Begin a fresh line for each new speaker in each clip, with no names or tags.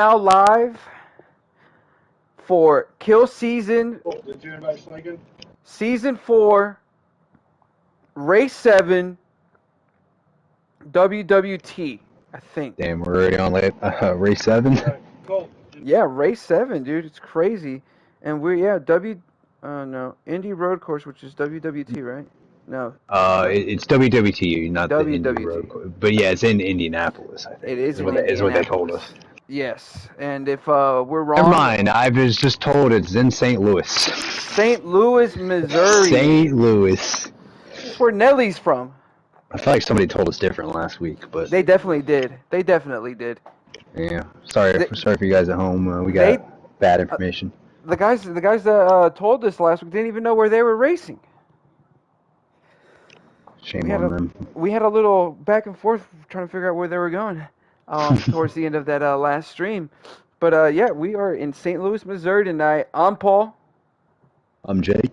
Now live for Kill Season
Did you invite Lincoln?
Season 4 Race 7 WWT, I think.
Damn, we're already on race 7.
Cool.
Yeah, Race 7, dude. It's crazy. And no, Indy Road Course, which is WWT, right? No.
It's WWT, not the Indy
WWT.
Road Course. But yeah, it's in Indianapolis, I think.
It is in
Is what they told
Indianapolis.
us.
Yes, and if we're wrong...
Never mind, I was just told it's in St. Louis.
St. Louis, Missouri.
St. Louis.
That's where Nellie's from.
I feel like somebody told us different last week, but...
They definitely did.
Yeah, sorry for you guys at home. We got bad information.
The guys that told us last week didn't even know where they were racing.
Shame on them.
We had a little back and forth trying to figure out where they were going towards the end of that last stream. But yeah, we are in St. Louis, Missouri tonight. I'm Paul.
I'm Jake.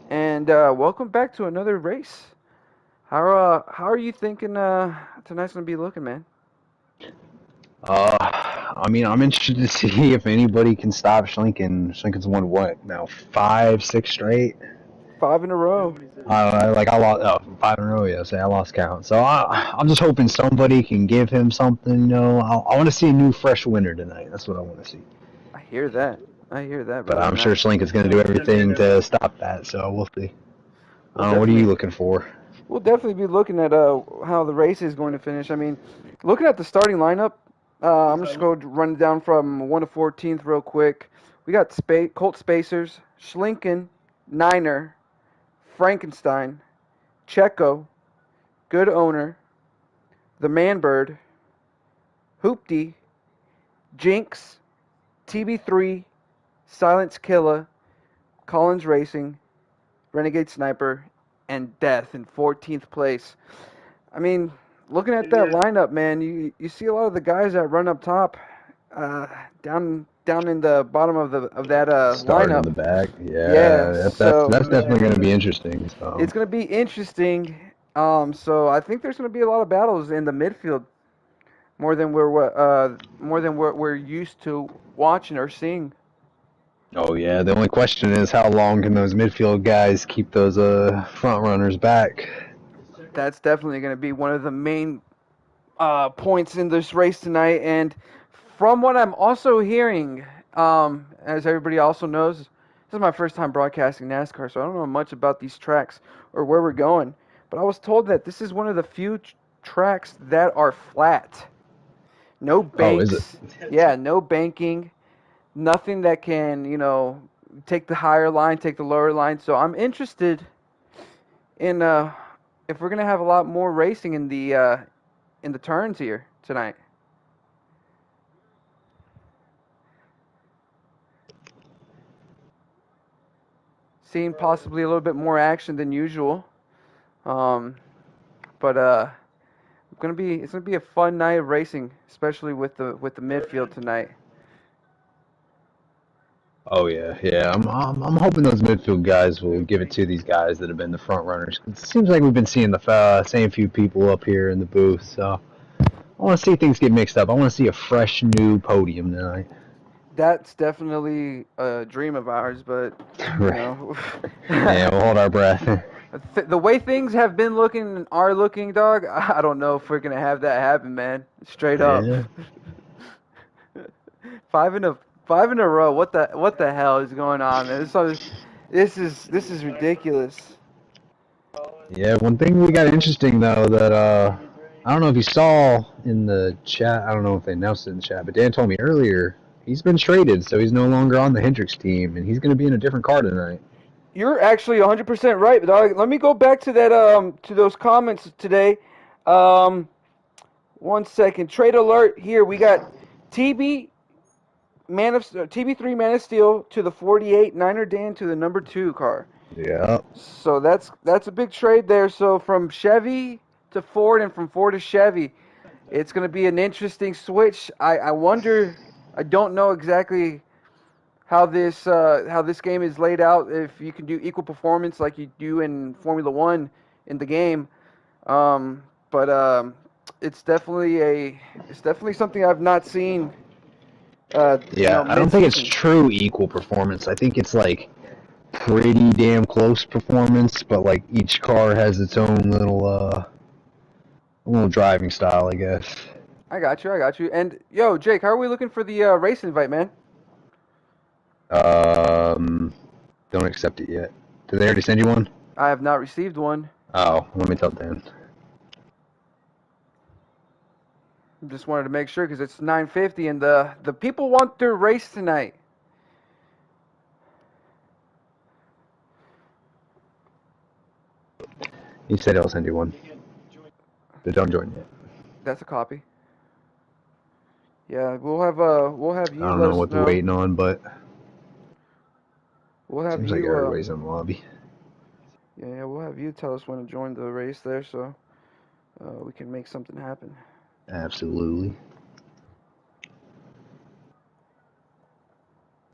And welcome back to another race. How are you thinking tonight's gonna be looking, man?
I mean, I'm interested to see if anybody can stop Schlinken. Schlinken's won what now? 5, 6 straight.
5 in a row.
I lost 5 in a row. Yeah, so I lost count. So I'm just hoping somebody can give him something. You know, I want to see a new, fresh winner tonight. That's what I want to see.
I hear that.
But I'm sure Schlinken's going to do everything to stop that. So we'll see. What are you looking for?
We'll definitely be looking at how the race is going to finish. I mean, looking at the starting lineup, I'm just going to run down from 1 to 14th real quick. We got Colt Spacers, Schlinken, Niner, Frankenstein, Checo, Good Owner, The Manbird, Hoopty, Jinx, TB3, Silence Killa, Collins Racing, Renegade Sniper, and Death in 14th place. I mean, looking at that lineup, man, you see a lot of the guys that run up top, down in the bottom of that lineup.
In the back, yeah. That's definitely going to be interesting. So.
It's going to be interesting. So I think there's going to be a lot of battles in the midfield, more than what we're used to watching or seeing.
Oh yeah, the only question is how long can those midfield guys keep those front runners back?
That's definitely going to be one of the main points in this race tonight. And from what I'm also hearing, as everybody also knows, this is my first time broadcasting NASCAR, so I don't know much about these tracks or where we're going. But I was told that this is one of the few tracks that are flat. No banks.
Oh, is it?
Yeah, no banking. Nothing that can, take the higher line, take the lower line. So I'm interested in if we're gonna have a lot more racing in the turns here tonight. Seeing possibly a little bit more action than usual. But it's gonna be a fun night of racing, especially with the midfield tonight.
Oh yeah. I'm hoping those midfield guys will give it to these guys that have been the front runners. It seems like we've been seeing the same few people up here in the booth, so I want to see things get mixed up. I want to see a fresh new podium tonight.
That's definitely a dream of ours, but
right. Yeah, we'll hold our breath.
The way things have been looking and are looking, dog, I don't know if we're gonna have that happen, man. Straight up.
Yeah.
5 in a row. What the hell is going on, man? This is ridiculous.
Yeah, one thing we got interesting though that I don't know if you saw in the chat. I don't know if they announced it in the chat, but Dan told me earlier he's been traded, so he's no longer on the Hendricks team, and he's going to be in a different car tonight.
You're actually 100% right, dog. Let me go back to that to those comments today. 1 second. Trade alert here. We got TB3 Man of Steel to the 48, Niner Dan to the number 2 car.
Yeah.
So that's a big trade there. So from Chevy to Ford and from Ford to Chevy, it's going to be an interesting switch. I wonder. I don't know exactly how this game is laid out. If you can do equal performance like you do in Formula One in the game, but it's definitely something I've not seen
Yeah, I don't think it's true equal performance. I think it's like pretty damn close performance, but like each car has its own little driving style, I guess.
I got you. And yo, Jake, how are we looking for the race invite, man?
Um, don't accept it yet. Did they already send you one?
I have not received one.
Oh, let me tell Dan.
Just wanted to make sure because it's 9:50 and the people want their race tonight.
He said he'll send you one. But don't join yet.
That's a copy. Yeah, we'll have you
I don't
let
know
us
what
know.
they're waiting on, but
We'll have
seems
you.
like everybody's in the lobby.
Yeah, we'll have you tell us when to join the race there, so we can make something happen.
Absolutely.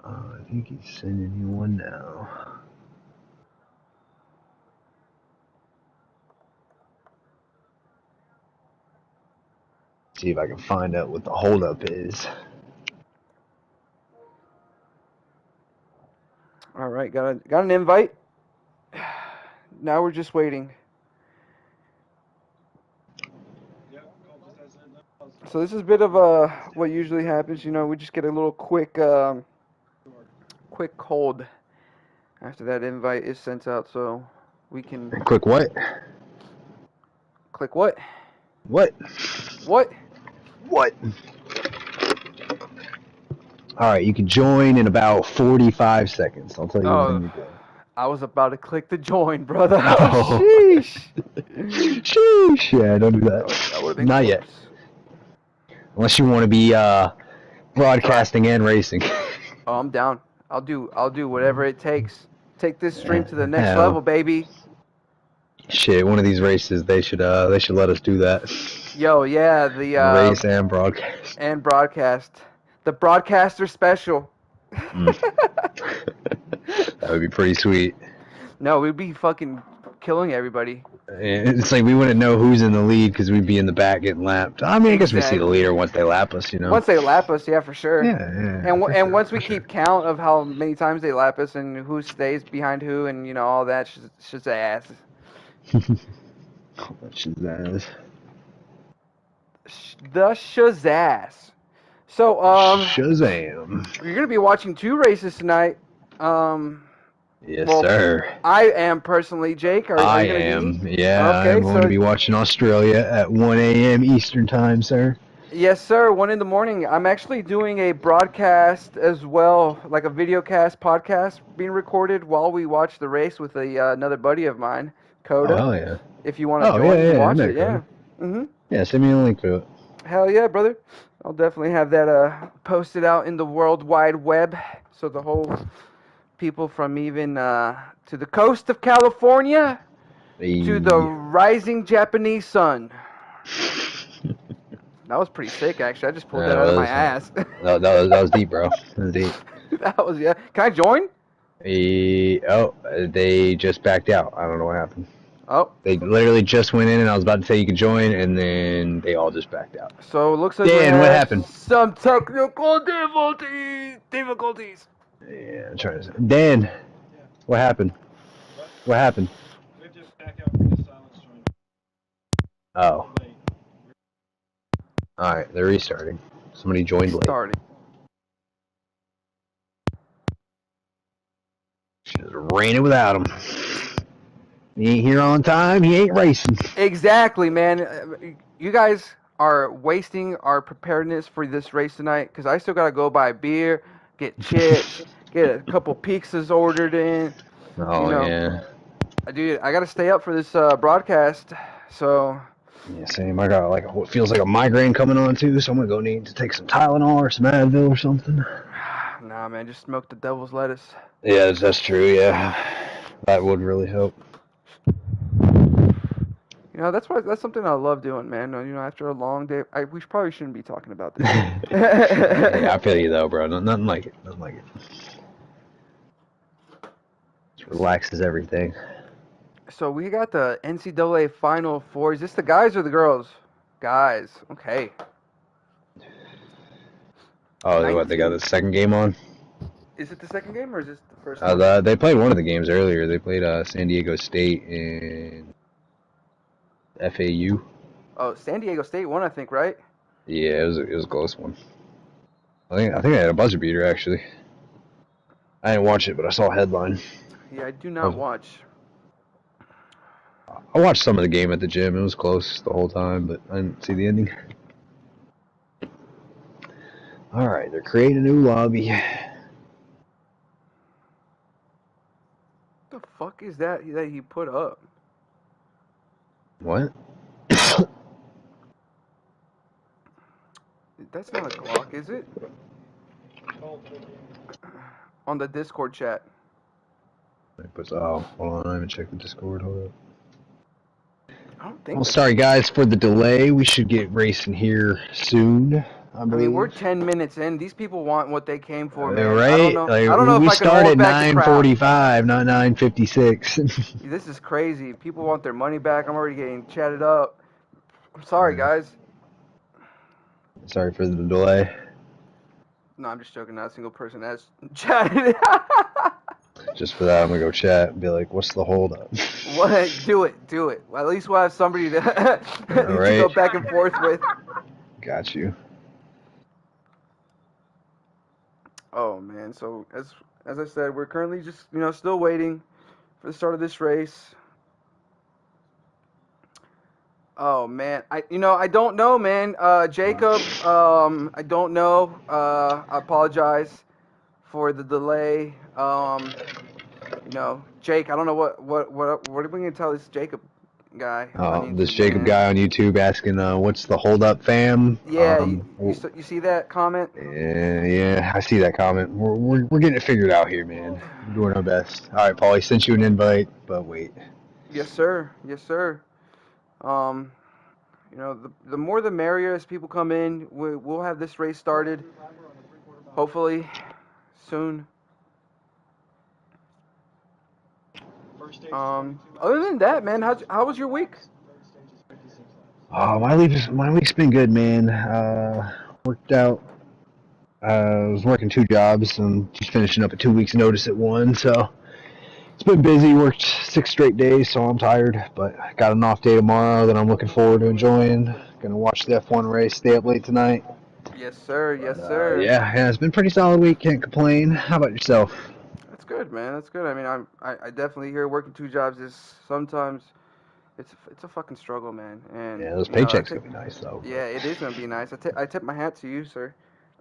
I think he's sending you one now. See if I can find out what the holdup is.
All right, got an invite. Now we're just waiting. So this is a bit of what usually happens. You know, we just get a little quick hold after that invite is sent out, so we can
Quick what?
click what?
What?
What?
What? Alright, you can join in about 45 seconds. I'll tell you when you join.
I was about to click the join, brother.
Oh.
Sheesh.
Sheesh. Yeah, don't do that.
That would have been
Not
close.
yet. Unless you want to be broadcasting and racing.
Oh, I'm down. I'll do whatever it takes. Take this stream to the next level, baby.
Shit, one of these races they should let us do that.
Yo, yeah, the
race and broadcast.
And broadcast. The broadcaster special.
That would be pretty sweet.
No, we'd be fucking killing everybody.
It's like we wouldn't know who's in the lead because we'd be in the back getting lapped. I mean, I guess we see the leader once they lap us, you know.
Once they lap us, yeah, for sure.
Yeah.
And once we keep count of how many times they lap us and who stays behind who and, you know, all that shazazz.
Shazazz.
The shazazz. So,
Shazam.
You're gonna be watching 2 races tonight.
Yes, sir.
I am personally, Jake. Are you gonna
be? Yeah, okay, I'm going to be watching Australia at 1 a.m. Eastern time, sir.
Yes, sir. 1 in the morning. I'm actually doing a broadcast as well, like a video cast podcast being recorded while we watch the race with another buddy of mine, Coda.
Oh, hell yeah.
If you want to join and watch it, yeah.
Yeah, send me a link to it.
Hell yeah, brother. I'll definitely have that posted out in the World Wide Web so the whole people from even to the coast of California to the rising Japanese sun. That was pretty sick, actually. I just pulled that out of my ass.
that was deep, bro. That was deep.
That was, yeah. Can I join?
They just backed out. I don't know what happened.
Oh.
They literally just went in, and I was about to say you could join, and then they all just backed out.
So it looks like
Dan, what happened?
Some technical difficulties.
Yeah, I'm trying to. Dan, what happened? What happened? Oh. Alright, they're restarting. Somebody joined late. Just raining without him. He ain't here on time, he ain't racing.
Exactly, man. You guys are wasting our preparedness for this race tonight because I still got to go buy beer, get chips, get a couple pizzas ordered in.
Oh, yeah.
Dude, I got to stay up for this broadcast, so...
Yeah, same. I got like what feels like a migraine coming on too, so I'm gonna go need to take some Tylenol or some Advil or something.
Nah, man, just smoke the devil's lettuce.
Yeah, that's true. Yeah, that would really help.
You know, that's something I love doing, man. You know, after a long day, we probably shouldn't be talking about this.
Yeah, I feel you though, bro. Nothing like it. Nothing like it. Just relaxes everything.
So we got the NCAA Final Four. Is this the guys or the girls? Guys. Okay.
Oh, what, they got
19.
the second game on?
Is it the second game or is this the first one?
They played one of the games earlier. They played San Diego State and FAU.
Oh, San Diego State won, I think, right?
Yeah, it was a close one. I think I had a buzzer beater actually. I didn't watch it, but I saw a headline.
Yeah, I do not watch.
I watched some of the game at the gym. It was close the whole time, but I didn't see the ending. All right, they're creating a new lobby.
What the fuck is that he put up?
What?
That's not a Glock, is it? On the Discord chat.
Oh, hold on, I haven't checked the Discord. Hold up.
I don't think.
Well, sorry guys for the delay. We should get racing here soon. I
mean, we're
believe.
10 minutes in. These people want what they came for, man.
Right?
I don't know.
Like,
I don't know
we
if I can
start
hold
at
back the crowd.
9:45, not 9:56.
This is crazy. People want their money back. I'm already getting chatted up. I'm sorry, guys.
Sorry for the delay.
No, I'm just joking. Not a single person has chatted.
Just for that, I'm gonna go chat and be like, "What's the hold up?"
What? Do it. Well, at least we'll have somebody to, to go back and forth with.
Got you.
Oh man. So as I said, we're currently just still waiting for the start of this race. Oh man, I don't know, man. Jacob, I don't know. I apologize for the delay. Jake, I don't know what are we gonna tell this Jacob guy on YouTube,
This Jacob
man?
guy on YouTube asking, "What's the hold up, fam?"
Yeah, you see that comment?
Yeah, I see that comment. We're getting it figured out here, man. We're doing our best. All right, Paulie, sent you an invite, but wait.
Yes, sir. The more the merrier as people come in. We'll have this race started, hopefully, soon. Other than that, man, how was your week?
Oh, my week's been good, man. Worked out. I was working 2 jobs and just finishing up a 2 weeks notice at one, so it's been busy. Worked 6 straight days, so I'm tired. But got an off day tomorrow that I'm looking forward to enjoying. Gonna watch the F1 race. Stay up late tonight.
Yes, sir.
Yeah, it's been a pretty solid week. Can't complain. How about yourself?
That's good, man. That's good. I mean, I definitely hear working 2 jobs is sometimes it's a fucking struggle, man. And
Yeah, those paychecks gonna be nice though.
yeah, it is gonna be nice. I tip my hat to you, sir.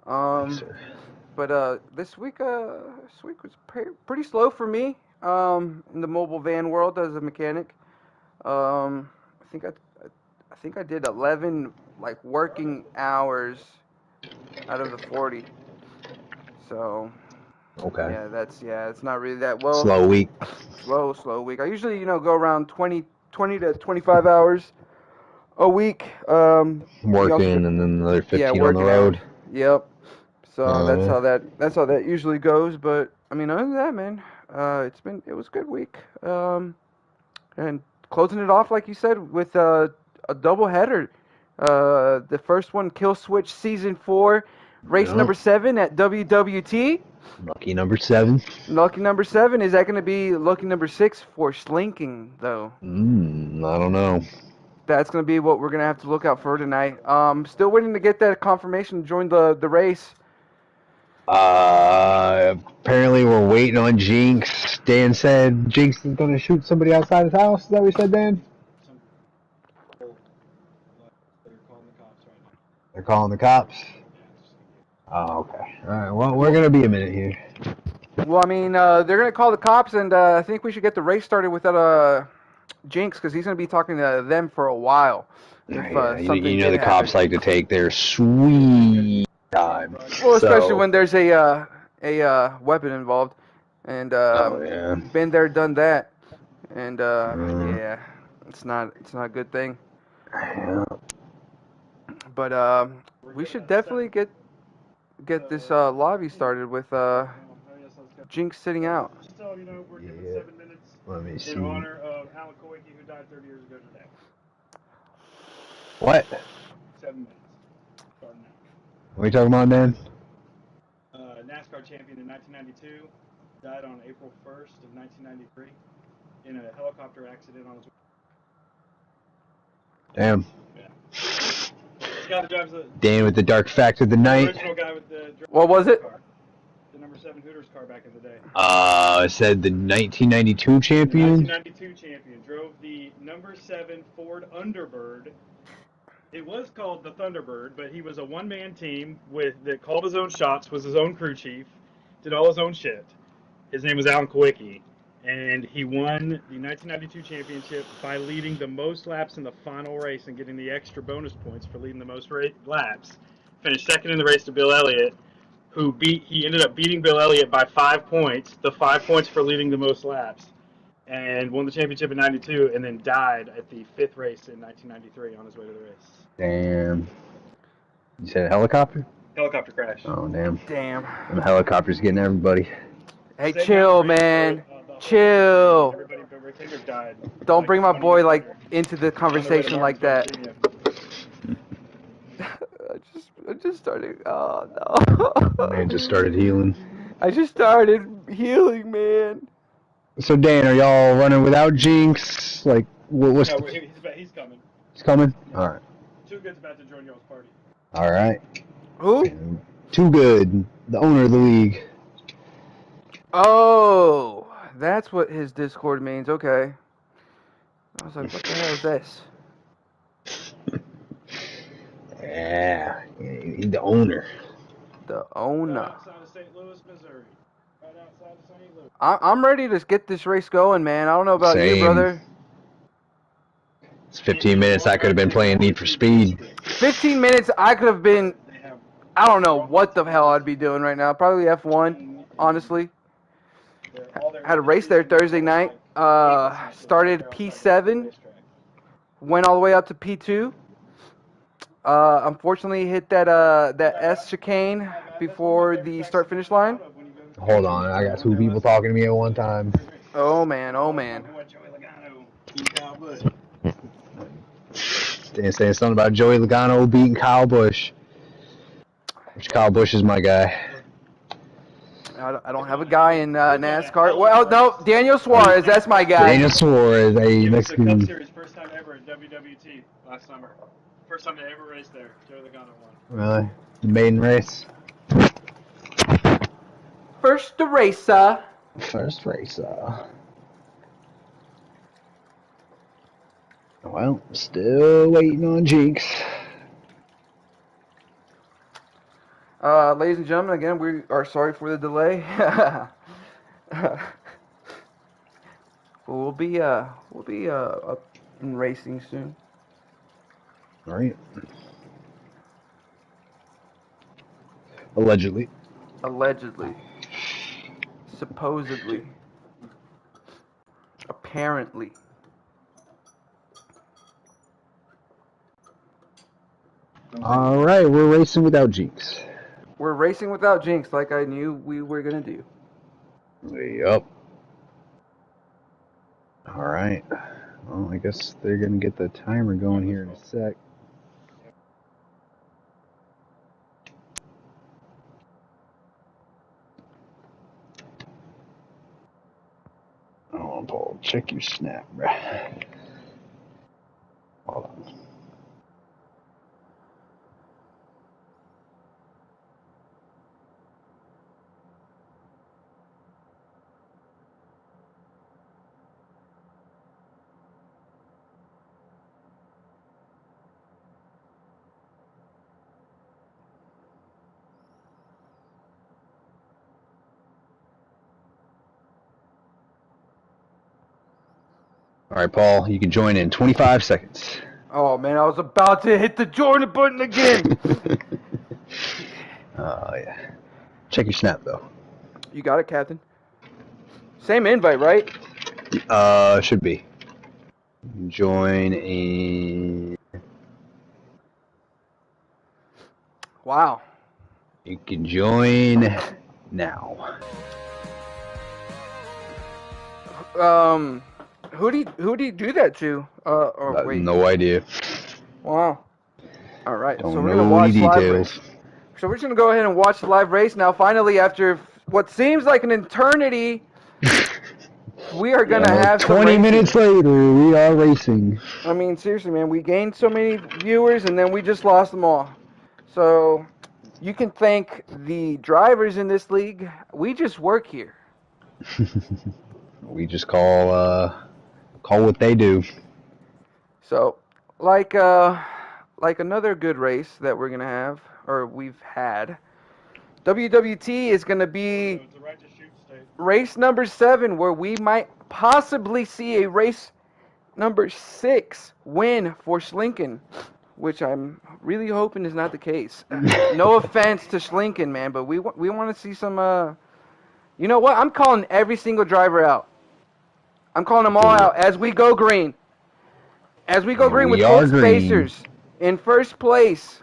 Thanks, sir.
But this week was pretty slow for me. In the mobile van world as a mechanic. I think I did 11 like working hours out of the 40. So
Okay.
yeah, it's not really that well.
Slow week.
Slow week. I usually go around 20 to 25 hours a week.
Working and then another 15 on the road.
Hours. Yep. So that's how that usually goes. But I mean, other than that, man, it was a good week. And closing it off like you said with a double header. The first one, KillSwitch Season 4, race number 7 at WWT.
Lucky number 7.
Lucky number 7. Is that going to be lucky number 6 for slinking, though?
I don't know.
That's going to be what we're going to have to look out for tonight. Still waiting to get that confirmation to join the race.
Apparently we're waiting on Jinx. Dan said Jinx is going to shoot somebody outside his house. Is that what he said, Dan? They're calling the cops? Oh, okay. All right, well, we're going to be a minute here.
Well, I mean, they're going to call the cops, and I think we should get the race started without Jinx, because he's going to be talking to them for a while.
The cops like to take their sweet time.
Well, especially when there's a weapon involved, and been there, done that, and yeah, it's not a good thing.
Yeah.
But we should definitely get this lobby started with Jinx sitting out.
Yeah. Let me see.
In honor of Alan Koike, who died 30 years ago today.
What?
7 minutes. Starting now.
What are you talking about, Dan?
NASCAR champion in 1992, died on April 1st of 1993 in a helicopter accident on his way.
Damn.
Yeah. The guy that drives
Dan with the dark fact of the
the
night.
original guy with the
What was it?
car. The number 7 Hooters car back in the day.
Said the 1992 champion.
1992 champion drove the number 7 Ford Underbird. It was called the Thunderbird, but he was a one-man team that called his own shots, was his own crew chief, did all his own shit. His name was Alan Kowicki, and he won the 1992 championship by leading the most laps in the final race and getting the extra bonus points for leading the most laps. Finished second in the race to Bill Elliott, he ended up beating Bill Elliott by 5 points, the 5 points for leading the most laps, and won the championship in 92, and then died at the 5th race in 1993 on his way to the race.
Damn. You said a helicopter?
Helicopter crash.
Oh, damn.
Damn.
And the helicopter's getting everybody.
Hey, chill, man. Chill.
Everybody but Rick Hager died.
Don't bring my boy like into the conversation like that. I just started. Oh no.
Man just started healing.
I just started healing, man.
So Dan, are y'all running without Jinx? Like, what's?
No, he's coming.
He's coming. All right.
Too Good's about to join y'all's party.
All right.
Who?
Too Good, the owner of the league.
Oh, that's what his Discord means. Okay. I was like, what the hell is this?
Yeah, he's the owner.
The owner.
Right outside of St. Louis, Missouri. Right outside of St. Louis.
I'm ready to get this race going, man. I don't know about you,
Same.
brother.
It's 15 minutes. I could have been playing Need for Speed.
15 minutes, I could have been. I don't know what the hell I'd be doing right now. Probably F1, honestly. Had a race there Thursday night. Started P7, went all the way up to P2. Unfortunately, hit that S chicane before the start-finish line.
Hold on, I got two people talking to me at one time.
Oh man, oh man.
Stan saying something about Joey Logano beating Kyle Busch. Which Kyle Busch is my guy.
I don't have a guy in NASCAR. Well, no, Daniel Suarez. That's my guy.
Daniel Suarez, a Mexican.
Cup Series, first time ever at WWT last summer. First time they ever raced there. Joey Logano won.
Really? The maiden race?
First racer.
First racer. Well, still waiting on Jinx.
Ladies and gentlemen, again, we are sorry for the delay. we'll be up in racing soon.
All right. Allegedly.
Allegedly. Supposedly. Apparently.
All right, we're racing without Jinx.
We're racing without Jinx, like I knew we were gonna do.
Yup. All right. Well, I guess they're gonna get the timer going here in a sec. Oh, Paul, check your snap, bruh. Hold on. All right, Paul, you can join in 25 seconds.
Oh man, I was about to hit the join button again.
Oh yeah. Check your snap though.
You got it, Captain. Same invite, right?
Should be. Join in.
Wow.
You can join now.
Who do you do that to? Wait.
No idea.
Wow. All right.
Don't
So we're
know
gonna watch
any
live.
details.
So we're just going to go ahead and watch the live race now. Finally, after what seems like an eternity, we are going to have some
20
racing.
minutes later, we are racing.
I mean, seriously, man, we gained so many viewers and then we just lost them all. So you can thank the drivers in this league. We just work here.
We just call what they do.
So, like another good race that we're gonna have, or we've had, WWT is gonna be
It's a right to shoot state.
race number 7, where we might possibly see a race number 6 win for Schlinken, which I'm really hoping is not the case. No offense to Schlinken, man, but we want to see some. You know what? I'm calling every single driver out. I'm calling them all out as we go green. As we go green with Colt Spacers in first place,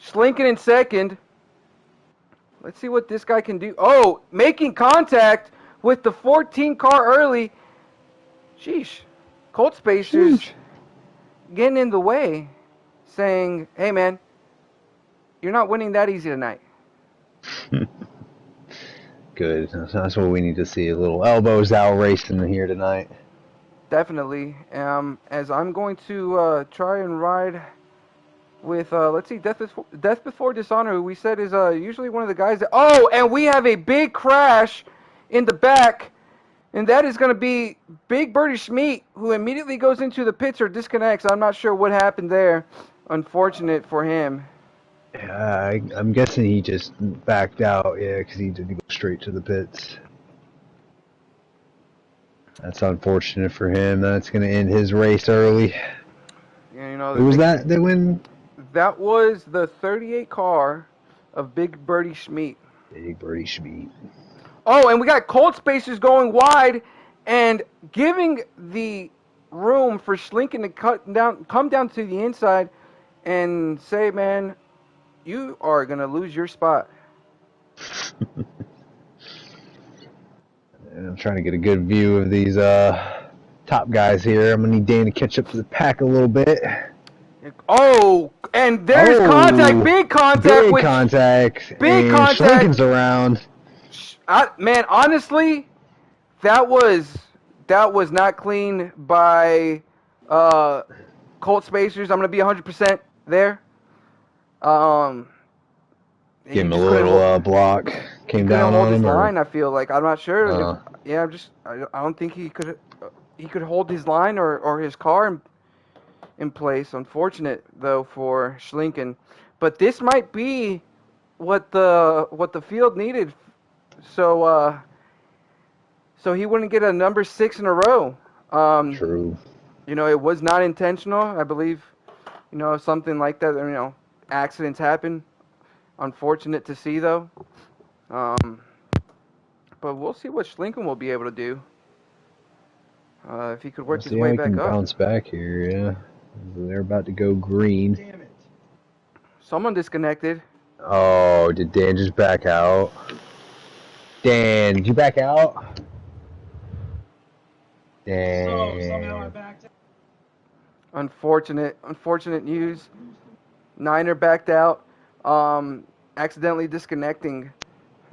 Schlinken in second. Let's see what this guy can do. Oh, making contact with the 14 car early. Sheesh. Colt Spacers getting in the way, saying, hey, man, you're not winning that easy tonight.
Good. That's what we need to see. A little elbows out racing here tonight.
Definitely. As I'm going to try and ride with, let's see, Death Before Dishonor, who we said is usually one of the guys that... Oh, and we have a big crash in the back, and that is going to be Big Birdie Schmeat, who immediately goes into the pits or disconnects. I'm not sure what happened there. Unfortunate for him.
Yeah, I'm guessing he just backed out, because he didn't go straight to the pits. That's unfortunate for him. That's going to end his race early.
Yeah, you know,
Who was that? They win?
That was the 38 car of Big Birdie Schmeat.
Big Birdie Schmeat.
Oh, and we got Colt Spacers going wide and giving the room for Schlinken to come down to the inside and say, man, you are going to lose your spot.
And I'm trying to get a good view of these top guys here. I'm going to need Dan to catch up to the pack a little bit.
Oh, and there's contact, big contact.
Big contact.
Big
and
contact.
Schlinken's around.
Man, honestly, that was not clean by Colt Spacers. I'm going to be 100% there.
Give him a little block. Came down on him.
Line, I feel like. I'm not sure. I don't think he could hold his line or his car in place. Unfortunate though for Schlinken, but this might be what the field needed. So he wouldn't get a number 6 in a row.
True.
You know, it was not intentional. I believe, you know, something like that. You know, accidents happen. Unfortunate to see, though. But we'll see what Schlinken will be able to do. If he could work his way back up.
Bounce back here, yeah. They're about to go green.
Damn it.
Someone disconnected.
Oh, did Dan just back out? Dan, did you back out? Dan.
So somehow I backed out.
Unfortunate news. Niner backed out. Accidentally disconnecting.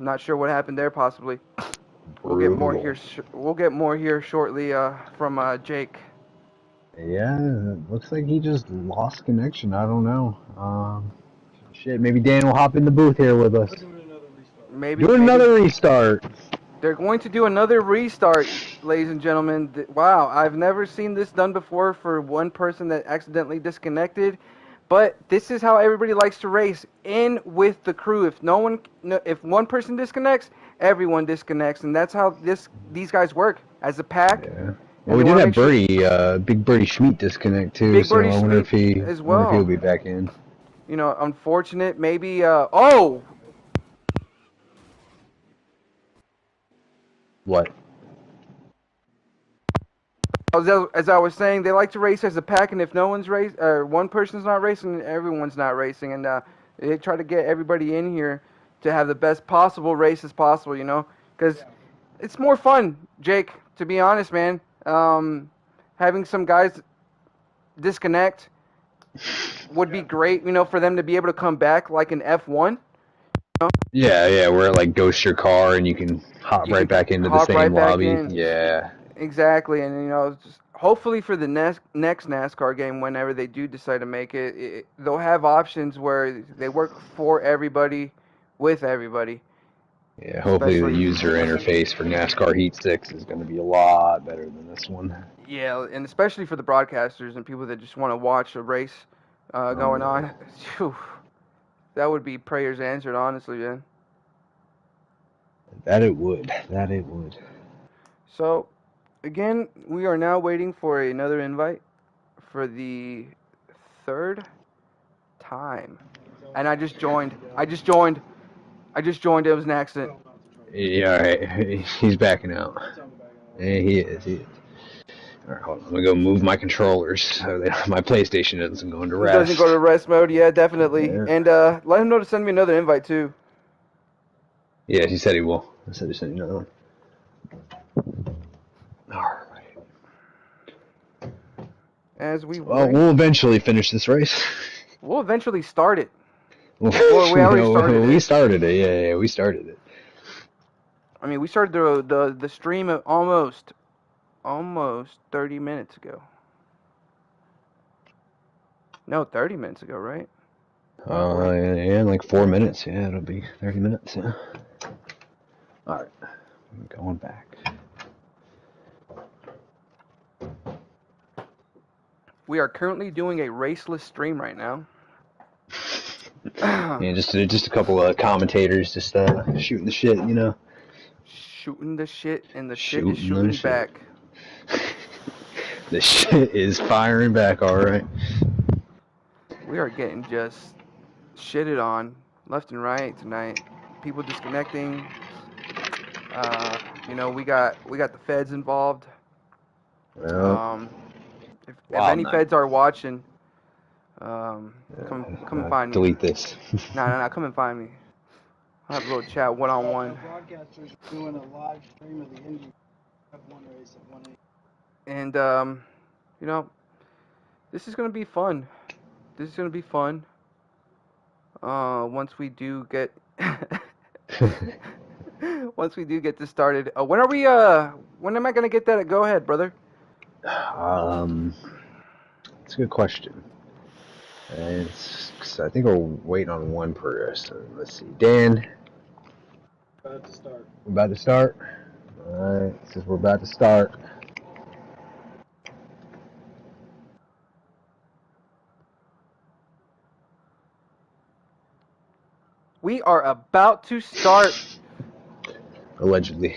Not sure what happened there. Possibly. We'll get more here. We'll get more here shortly from Jake.
Yeah, it looks like he just lost connection. I don't know. Shit, maybe Dan will hop in the booth here with us.
Maybe
another restart.
They're going to do another restart, ladies and gentlemen. Wow, I've never seen this done before for one person that accidentally disconnected. But this is how everybody likes to race, in with the crew. If one person disconnects, everyone disconnects, and that's how these guys work as a pack.
Yeah. Well, we did have Big Birdie Schmeat disconnect too.
Big
so
Birdie
I wonder if he'll be back in.
You know, unfortunate. Maybe. Oh.
What?
As I was saying, they like to race as a pack, and if no one's one person's not racing, everyone's not racing, and they try to get everybody in here to have the best possible race as possible, you know, because it's more fun, Jake, to be honest, man. Having some guys disconnect would be great, you know, for them to be able to come back like an F1.
Yeah, where it like ghosts your car and you can hop
You
right
can
back into the
hop
same
right back
lobby.
in.
Yeah.
Exactly, and just hopefully for the next NASCAR game, whenever they do decide to make it, they'll have options where they work for everybody, with everybody.
Yeah, hopefully the
Especially,
user interface for NASCAR Heat 6 is going to be a lot better than this one.
yeah, and especially for the broadcasters and people that just want to watch a race going on. Phew, that would be prayers answered, honestly, man.
That it would. That it would.
So, again, we are now waiting for another invite for the third time. And I just joined. I just joined. It was an accident.
Yeah, all right. He's backing out. Yeah, he is. All right, hold on. I'm going to go move my controllers so that my PlayStation doesn't go into
It doesn't
rest.
go to rest mode. Yeah, definitely.
Yeah.
And let him know to send me another invite too.
Yeah, he said he will. I said he sent you another one. All right.
As we
Well,
wait,
we'll eventually finish this race.
we'll eventually start it.
Well,
We already started
we
it.
started it. Yeah, we started it.
I mean, we started the stream almost 30 minutes ago. No, 30 minutes ago, right?
Yeah, in like 4 minutes. Yeah, it'll be 30 minutes. Yeah. All right, I'm going back.
We are currently doing a raceless stream right now.
Yeah, just a couple of commentators just shooting the shit, you know.
Shooting the shit, and the shit is
Shooting the
shooting
shit.
back.
The shit is firing back, all right.
We are getting just shitted on left and right tonight. People disconnecting. We got the feds involved.
Well,
If
wild
any
night.
feds are watching, come and find me.
Delete this.
No, come and find me. I'll have a little chat one on one.
Broadcasters doing a live stream of the Indy F1 race at 1 a.m.
And this is gonna be fun. Once we do get this started. When am I gonna get that? Go ahead, brother.
It's a good question. I think we're waiting on one person. Let's see, Dan.
About to start.
We're about to start. All right, since we're about to start.
We are about to start.
Allegedly.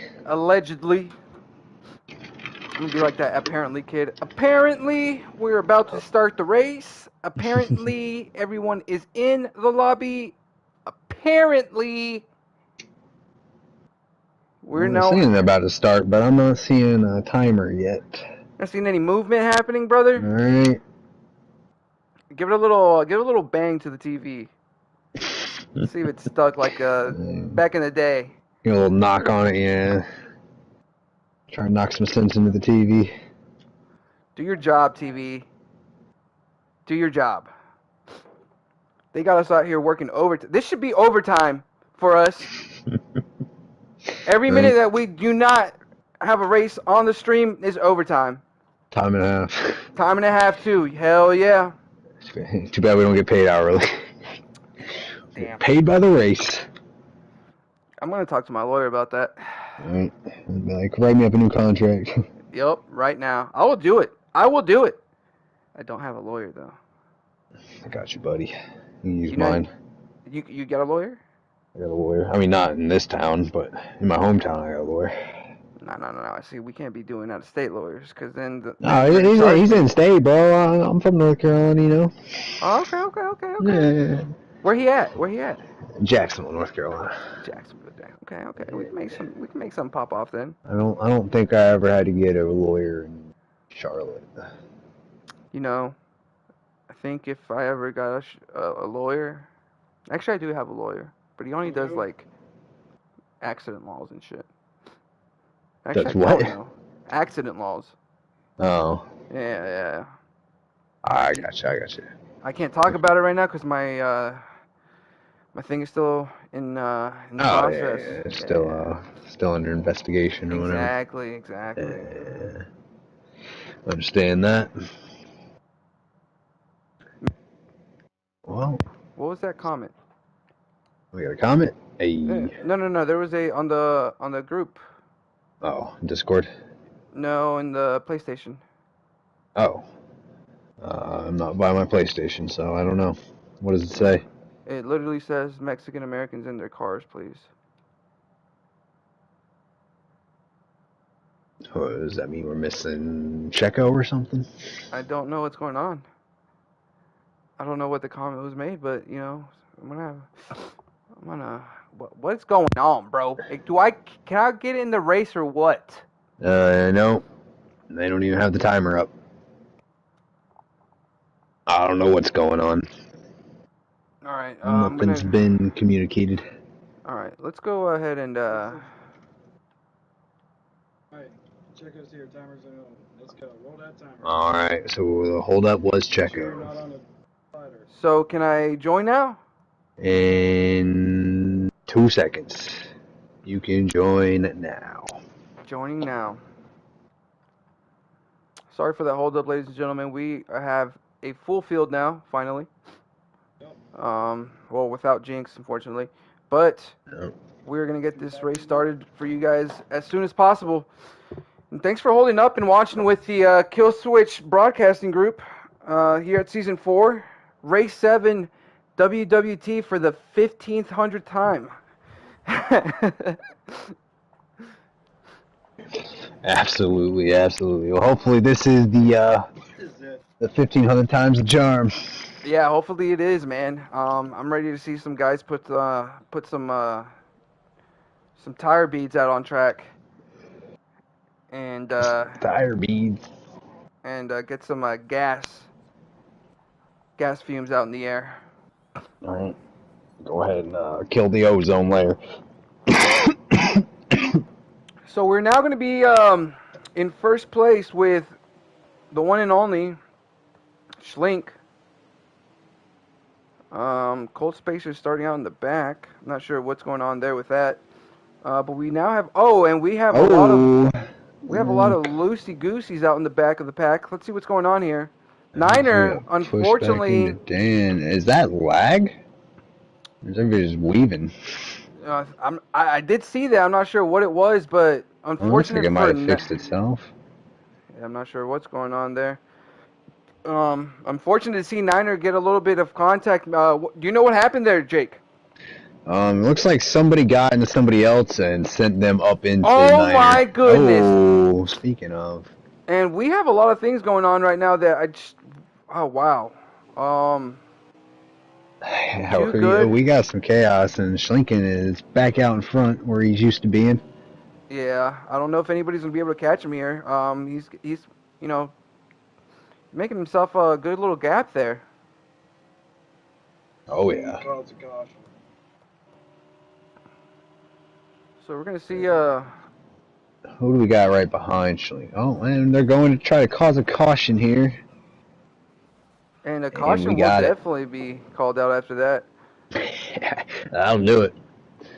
I'm gonna be like that apparently kid. Apparently, we're about to start the race. Apparently, everyone is in the lobby. Apparently, we're
I'm
now
seeing about to start, but I'm not seeing a timer yet.
not seeing any movement happening, brother.
All right.
Give it a little bang to the TV. See if it's stuck like back in the day.
Get a little knock on it, yeah. Try to knock some sense into the TV.
Do your job, TV. Do your job. They got us out here working overtime. This should be overtime for us. Every minute that we do not have a race on the stream is overtime.
Time and a half.
Time and a half, too. Hell yeah.
Too bad we don't get paid hourly.
Damn.
Paid by the race.
I'm going to talk to my lawyer about that.
Alright. Like, write me up a new contract.
Yep, right now. I will do it. I don't have a lawyer, though.
I got you, buddy. You can use mine.
You got a lawyer?
I got a lawyer. I mean, not in this town, but in my hometown, I got a lawyer.
No. I see. We can't be doing out-of-state lawyers, because then...
He's in state, bro. I'm from North Carolina, you know.
Oh, okay.
Yeah.
Where he at?
Jacksonville, North Carolina.
Jacksonville. Okay. We can make something pop off then.
I don't think I ever had to get a lawyer in Charlotte.
I think if I ever got a lawyer... Actually, I do have a lawyer, but he only does, like, accident laws and shit. Actually,
That's
I
what?
don't know. Accident laws.
Oh.
Yeah.
I got you.
I can't talk about it right now because my My thing is still in
Oh
process.
yeah. It's
Yeah.
still under investigation or whatever.
Exactly.
Yeah. Understand that. Well,
What was that comment?
we got a comment. Hey.
No. There was a on the group.
Oh, Discord.
No, in the PlayStation.
Oh. I'm not by my PlayStation, so I don't know. What does it say?
It literally says Mexican Americans in their cars, please.
Oh, does that mean we're missing Checo or something?
I don't know what's going on. I don't know what the comment was made, but I'm gonna. What's going on, bro? Like, can I get in the race or what?
No. They don't even have the timer up. I don't know what's going on.
All right,
Nothing's been communicated.
All right, let's go ahead and.
Alright, Checo's here. Timer's on. Let's go. Roll that timer.
All right, so the holdup was
Make sure you're
Checo.
not on a slider.
So can I join now?
In 2 seconds, you can join now.
Joining now. Sorry for that hold up, ladies and gentlemen. We have a full field now, finally.
Yep.
Well, without Jinx, unfortunately. But
Yep.
we're going to get this race started for you guys as soon as possible. And thanks for holding up and watching with the KillSwitch broadcasting group here at Season 4. Race 7 WWT for the 1,500th time.
Absolutely. Well, hopefully this is the 1,500 times the charm.
Yeah, hopefully it is, man. I'm ready to see some guys put some tire beads out on track, and
Tire beads.
and get some gas fumes out in the air.
All right, go ahead and kill the ozone layer.
So we're now going to be in first place with the one and only Schlink. Cold Spacer starting out in the back. I'm not sure what's going on there with that. But we now have we have a lot of loosey gooseys out in the back of the pack. Let's see what's going on here. Niner, unfortunately,
Dan, is that lag? Or is everybody just weaving?
I did see that. I'm not sure what it was, but unfortunately,
it might have fixed itself.
Yeah, I'm not sure what's going on there. Unfortunate to see Niner get a little bit of contact. Do you know what happened there, Jake?
Looks like somebody got into somebody else and sent them up into
Oh
Niner.
my goodness!
Oh, speaking of.
And we have a lot of things going on right now that oh wow.
We got some chaos, and Schlinken is back out in front where he's used to being.
Yeah, I don't know if anybody's gonna be able to catch him here. He's making himself a good little gap there.
Oh yeah.
So we're gonna see.
Who do we got right behind Schlinken? Oh, and they're going to try to cause a caution here.
And a caution will definitely be called out after that.
That'll do it.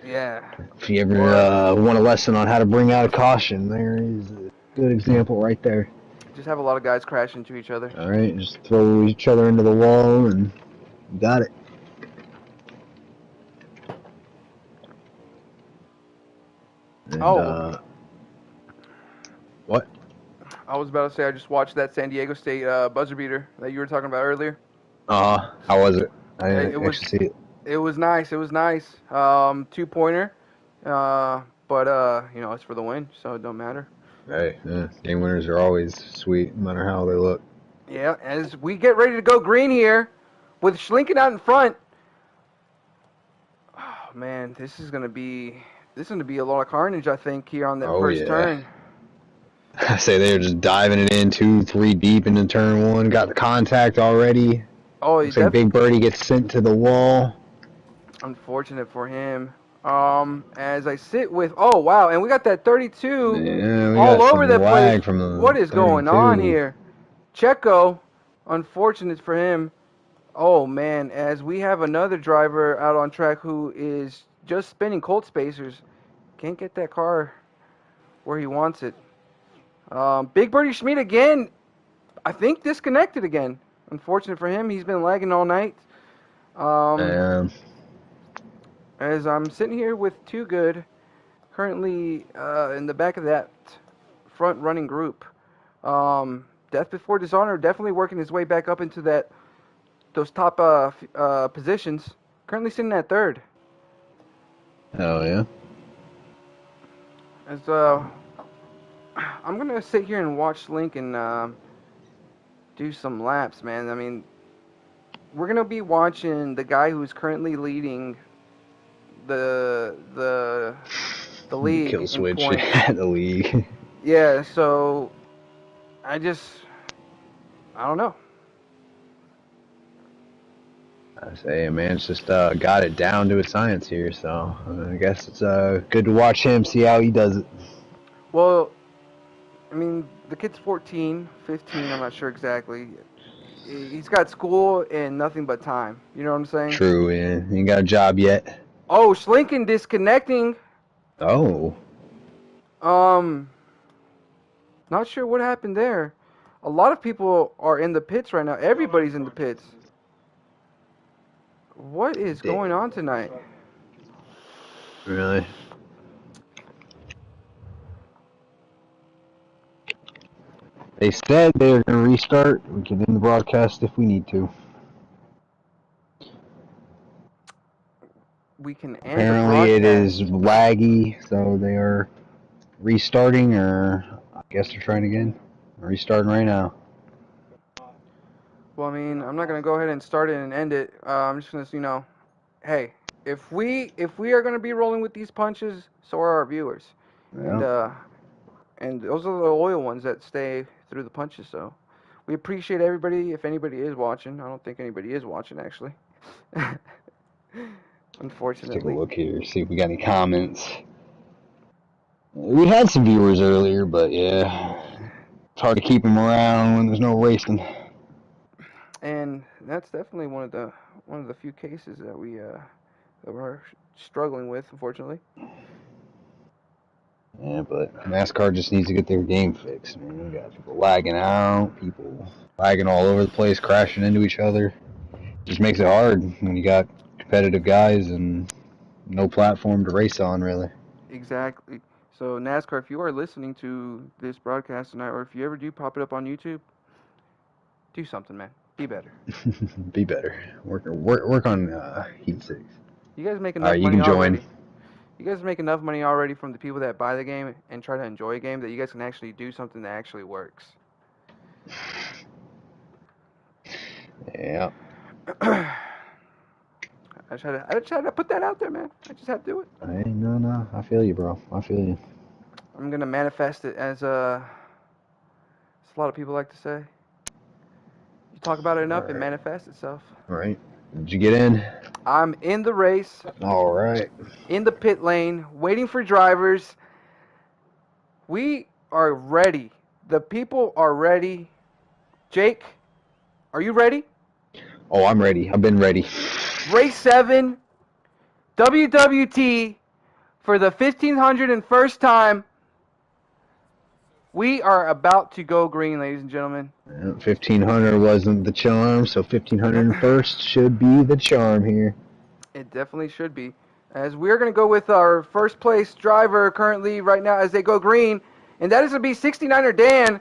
Yeah.
If you ever want a lesson on how to bring out a caution, there is a good example right there.
Just have a lot of guys crash into each other.
All right, just throw each other into the wall and you got it. And, what?
I was about to say I just watched that San Diego State buzzer beater that you were talking about earlier.
How was it? I didn't actually see it.
It was nice. 2-pointer. But it's for the win, so it don't matter.
Hey, game winners are always sweet, no matter how they look.
Yeah, as we get ready to go green here, with Schlinken out in front. Oh man, this is gonna be a lot of carnage, I think, here on that first turn.
I say they're just diving it in 2-3 deep into turn 1. Got the contact already.
Oh,
looks like Big Birdie gets sent to the wall.
Unfortunate for him. As I sit with, oh wow, and we got that 32 all over the place. What is going on here? Checo, unfortunate for him. Oh man, as we have another driver out on track who is just spinning Colt spacers, can't get that car where he wants it. Big Birdie Schmid again, I think disconnected again. Unfortunate for him, he's been lagging all night.
Um,
As I'm sitting here with Too Good, currently in the back of that front running group. Death Before Dishonor definitely working his way back up into those top positions. Currently sitting at third.
hell yeah.
As I'm gonna sit here and watch Lincoln do some laps, man. I mean, we're gonna be watching the guy who's currently leading the league in
KillSwitch
points.
at the league.
Yeah, so I don't know.
I say, man, it's just got it down to a science here. So I guess it's good to watch him, see how he does it.
Well, I mean, the kid's 14, 15, I'm not sure exactly. He's got school and nothing but time. You know what I'm saying?
True, yeah. He ain't got a job yet.
Oh, Schlinken disconnecting.
Oh.
Not sure what happened there. A lot of people are in the pits right now. Everybody's in the pits. What is going on tonight?
Really? They said they were going to restart. We can end the broadcast if we need to.
We can end
Apparently
the
it
broadcast.
is laggy, so they are restarting, or I guess they're trying again. Restarting right now.
Well, I mean, I'm not gonna go ahead and start it and end it. I'm just gonna, hey, if we are gonna be rolling with these punches, so are our viewers,
Yeah.
and those are the loyal ones that stay through the punches. So we appreciate everybody. If anybody is watching, I don't think anybody is watching actually. Unfortunately.
Let's take a look here, see if we got any comments. We had some viewers earlier, but yeah, it's hard to keep them around when there's no racing.
And that's definitely one of the few cases that we're struggling with, unfortunately.
Yeah, but NASCAR just needs to get their game fixed, man. We got people lagging out, people lagging all over the place, crashing into each other. Just makes it hard when you got competitive guys and no platform to race on, really.
Exactly. So NASCAR, if you are listening to this broadcast tonight, or if you ever do pop it up on YouTube, do something, man. Be better.
Be better. Work on Heat 6.
You guys make
All
enough
right, you
money
can join.
already. You guys make enough money already from the people that buy the game and try to enjoy a game that you guys can actually do something that actually works.
Yeah.
I just had to put that out there, man. I just had to do it.
Hey, no. I feel you, bro. I feel you.
I'm gonna manifest it as a lot of people like to say. You talk about it enough, it manifests itself.
All right. Did you get in?
I'm in the race.
All right.
In the pit lane, waiting for drivers. We are ready. The people are ready. Jake, are you ready?
Oh, I'm ready. I've been ready.
Race 7, WWT, for the 1501st time. We are about to go green, ladies and gentlemen.
1500 wasn't the charm, so 1501st should be the charm here.
It definitely should be. As we're going to go with our first place driver currently right now as they go green, and that is going to be 69er Dan.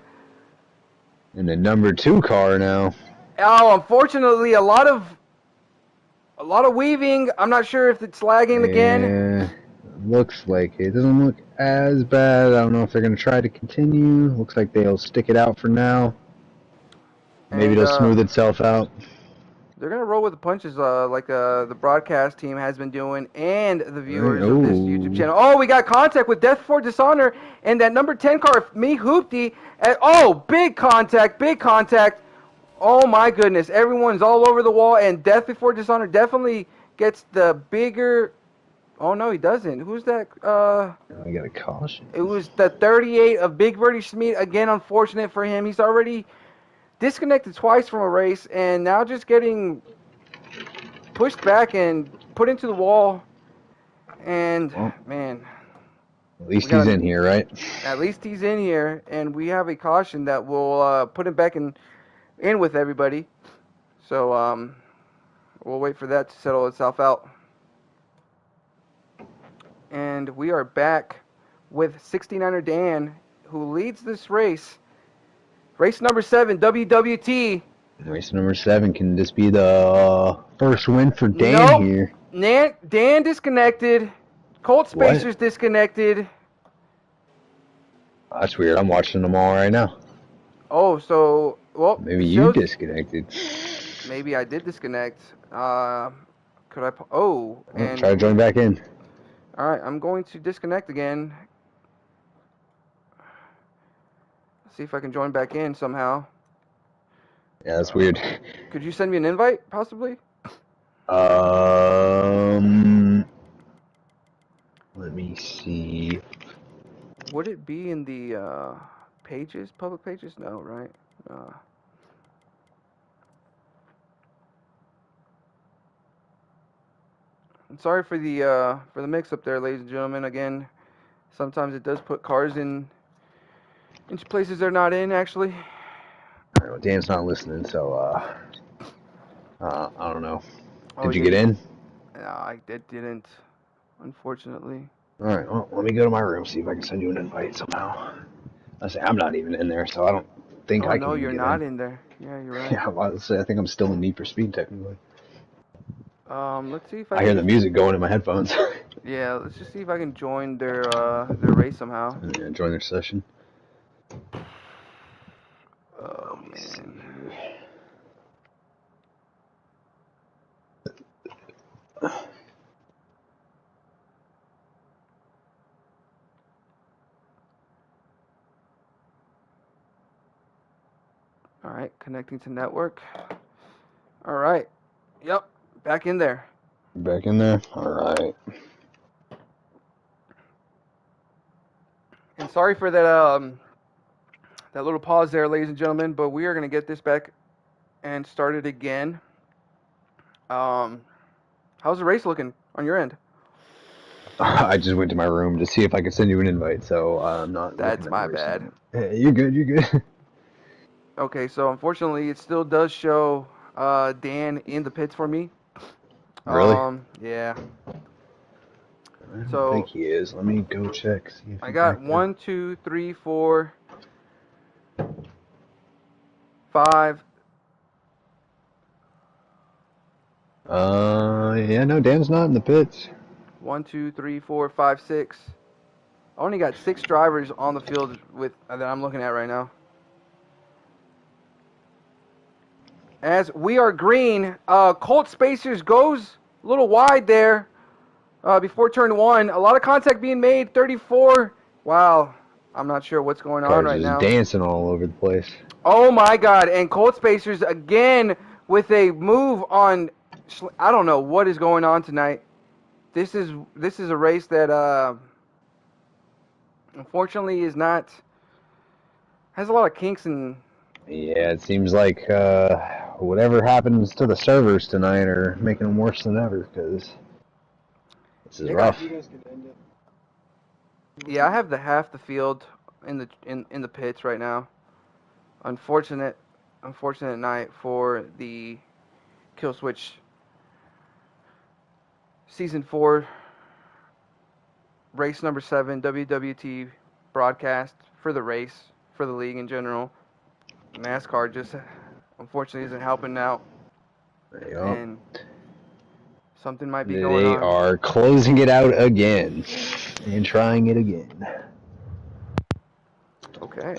And the number 2 car now.
Oh, unfortunately, a lot of weaving. I'm not sure if it's lagging again.
Yeah, looks like it. Doesn't look as bad. I don't know if they're going to try to continue. Looks like they'll stick it out for now. Maybe it'll smooth itself out.
They're going to roll with the punches like the broadcast team has been doing and the viewers of this YouTube channel. Oh, we got contact with Death Before Dishonor and that number 10 car, me Hoopty. Big contact. Oh my goodness, everyone's all over the wall, and Death Before Dishonor definitely gets the bigger... Oh no, he doesn't. Who's that?
I got a caution.
It was the 38 of Big Birdie Schmid. Again, unfortunate for him. He's already disconnected twice from a race, and now just getting pushed back and put into the wall. And,
Well,
man,
at least
we got
he's in here, right?
at least he's in here, and we have a caution that will put him back in with everybody. So we'll wait for that to settle itself out. And we are back with 69er Dan, who leads this race. Race number 7, WWT.
Race number 7. Can this be the first win for Dan
Nope.
here?
Dan disconnected. Colt Spacer's
What?
disconnected.
That's weird. I'm watching them all right now.
Oh, so, well,
Maybe you disconnected.
Maybe I did disconnect. Could I? Oh, and
Try to join back in.
All right, I'm going to disconnect again. See if I can join back in somehow.
Yeah, that's weird.
Could you send me an invite, possibly?
Let me see.
Would it be in the pages, public pages? No, right? I'm sorry for the mix-up there, ladies and gentlemen. Again, sometimes it does put cars in places they're not in, actually.
All right, well, Dan's not listening, so I don't know. Did you
yeah,
get in?
No, I didn't, unfortunately.
All right, well, let me go to my room, see if I can send you an invite somehow. I say I'm not even in there, so I don't think I can.
No,
even
you're
get
not in there. Yeah, you're right.
Yeah, well, I think I'm still in Need for Speed technically.
Let's see if
I hear the music going in my headphones.
Yeah, let's just see if I can join their race somehow.
Yeah, join their session.
Oh man. All right, connecting to network. All right. Yep, back in there.
Back in there? All right.
And sorry for that that little pause there, ladies and gentlemen, but we are going to get this back and start it again. How's the race looking on your end?
I just went to my room to see if I could send you an invite, so I'm not.
That's my bad.
Hey, you're good. You're good.
Okay, so unfortunately, it still does show Dan in the pits for me.
Really?
Yeah.
I don't think he is. Let me go check. See if
I got 1, 2, 3, 4, 5.
Yeah, no, Dan's not in the pits.
1, 2, 3, 4, 5, 6. I only got 6 drivers on the field with that I'm looking at right now. As we are green, Colt Spacers goes a little wide there before turn 1. A lot of contact being made. 34. Wow, I'm not sure what's going on right now.
Dancing all over the place.
Oh my God! And Colt Spacers again with a move on. I don't know what is going on tonight. This is a race that unfortunately has a lot of kinks and.
Yeah, it seems like whatever happens to the servers tonight are making them worse than ever because this is rough.
You guys can end it.
Yeah, I have half the field in the pits right now. Unfortunate night for the KillSwitch Season 4 race number 7 WWT broadcast for the race, for the league in general. NASCAR just unfortunately isn't helping out. And something might be going on.
They are closing it out again and trying it again.
Okay.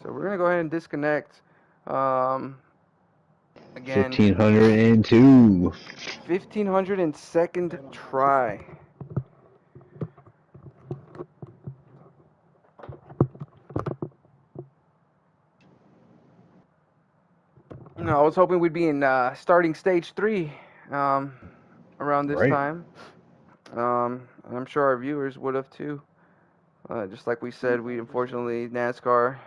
So we're going to go ahead and disconnect. Again.
1502.
1502nd try. No, I was hoping we'd be in starting stage 3 around this time. I'm sure our viewers would have too. Just like we said, we unfortunately NASCAR.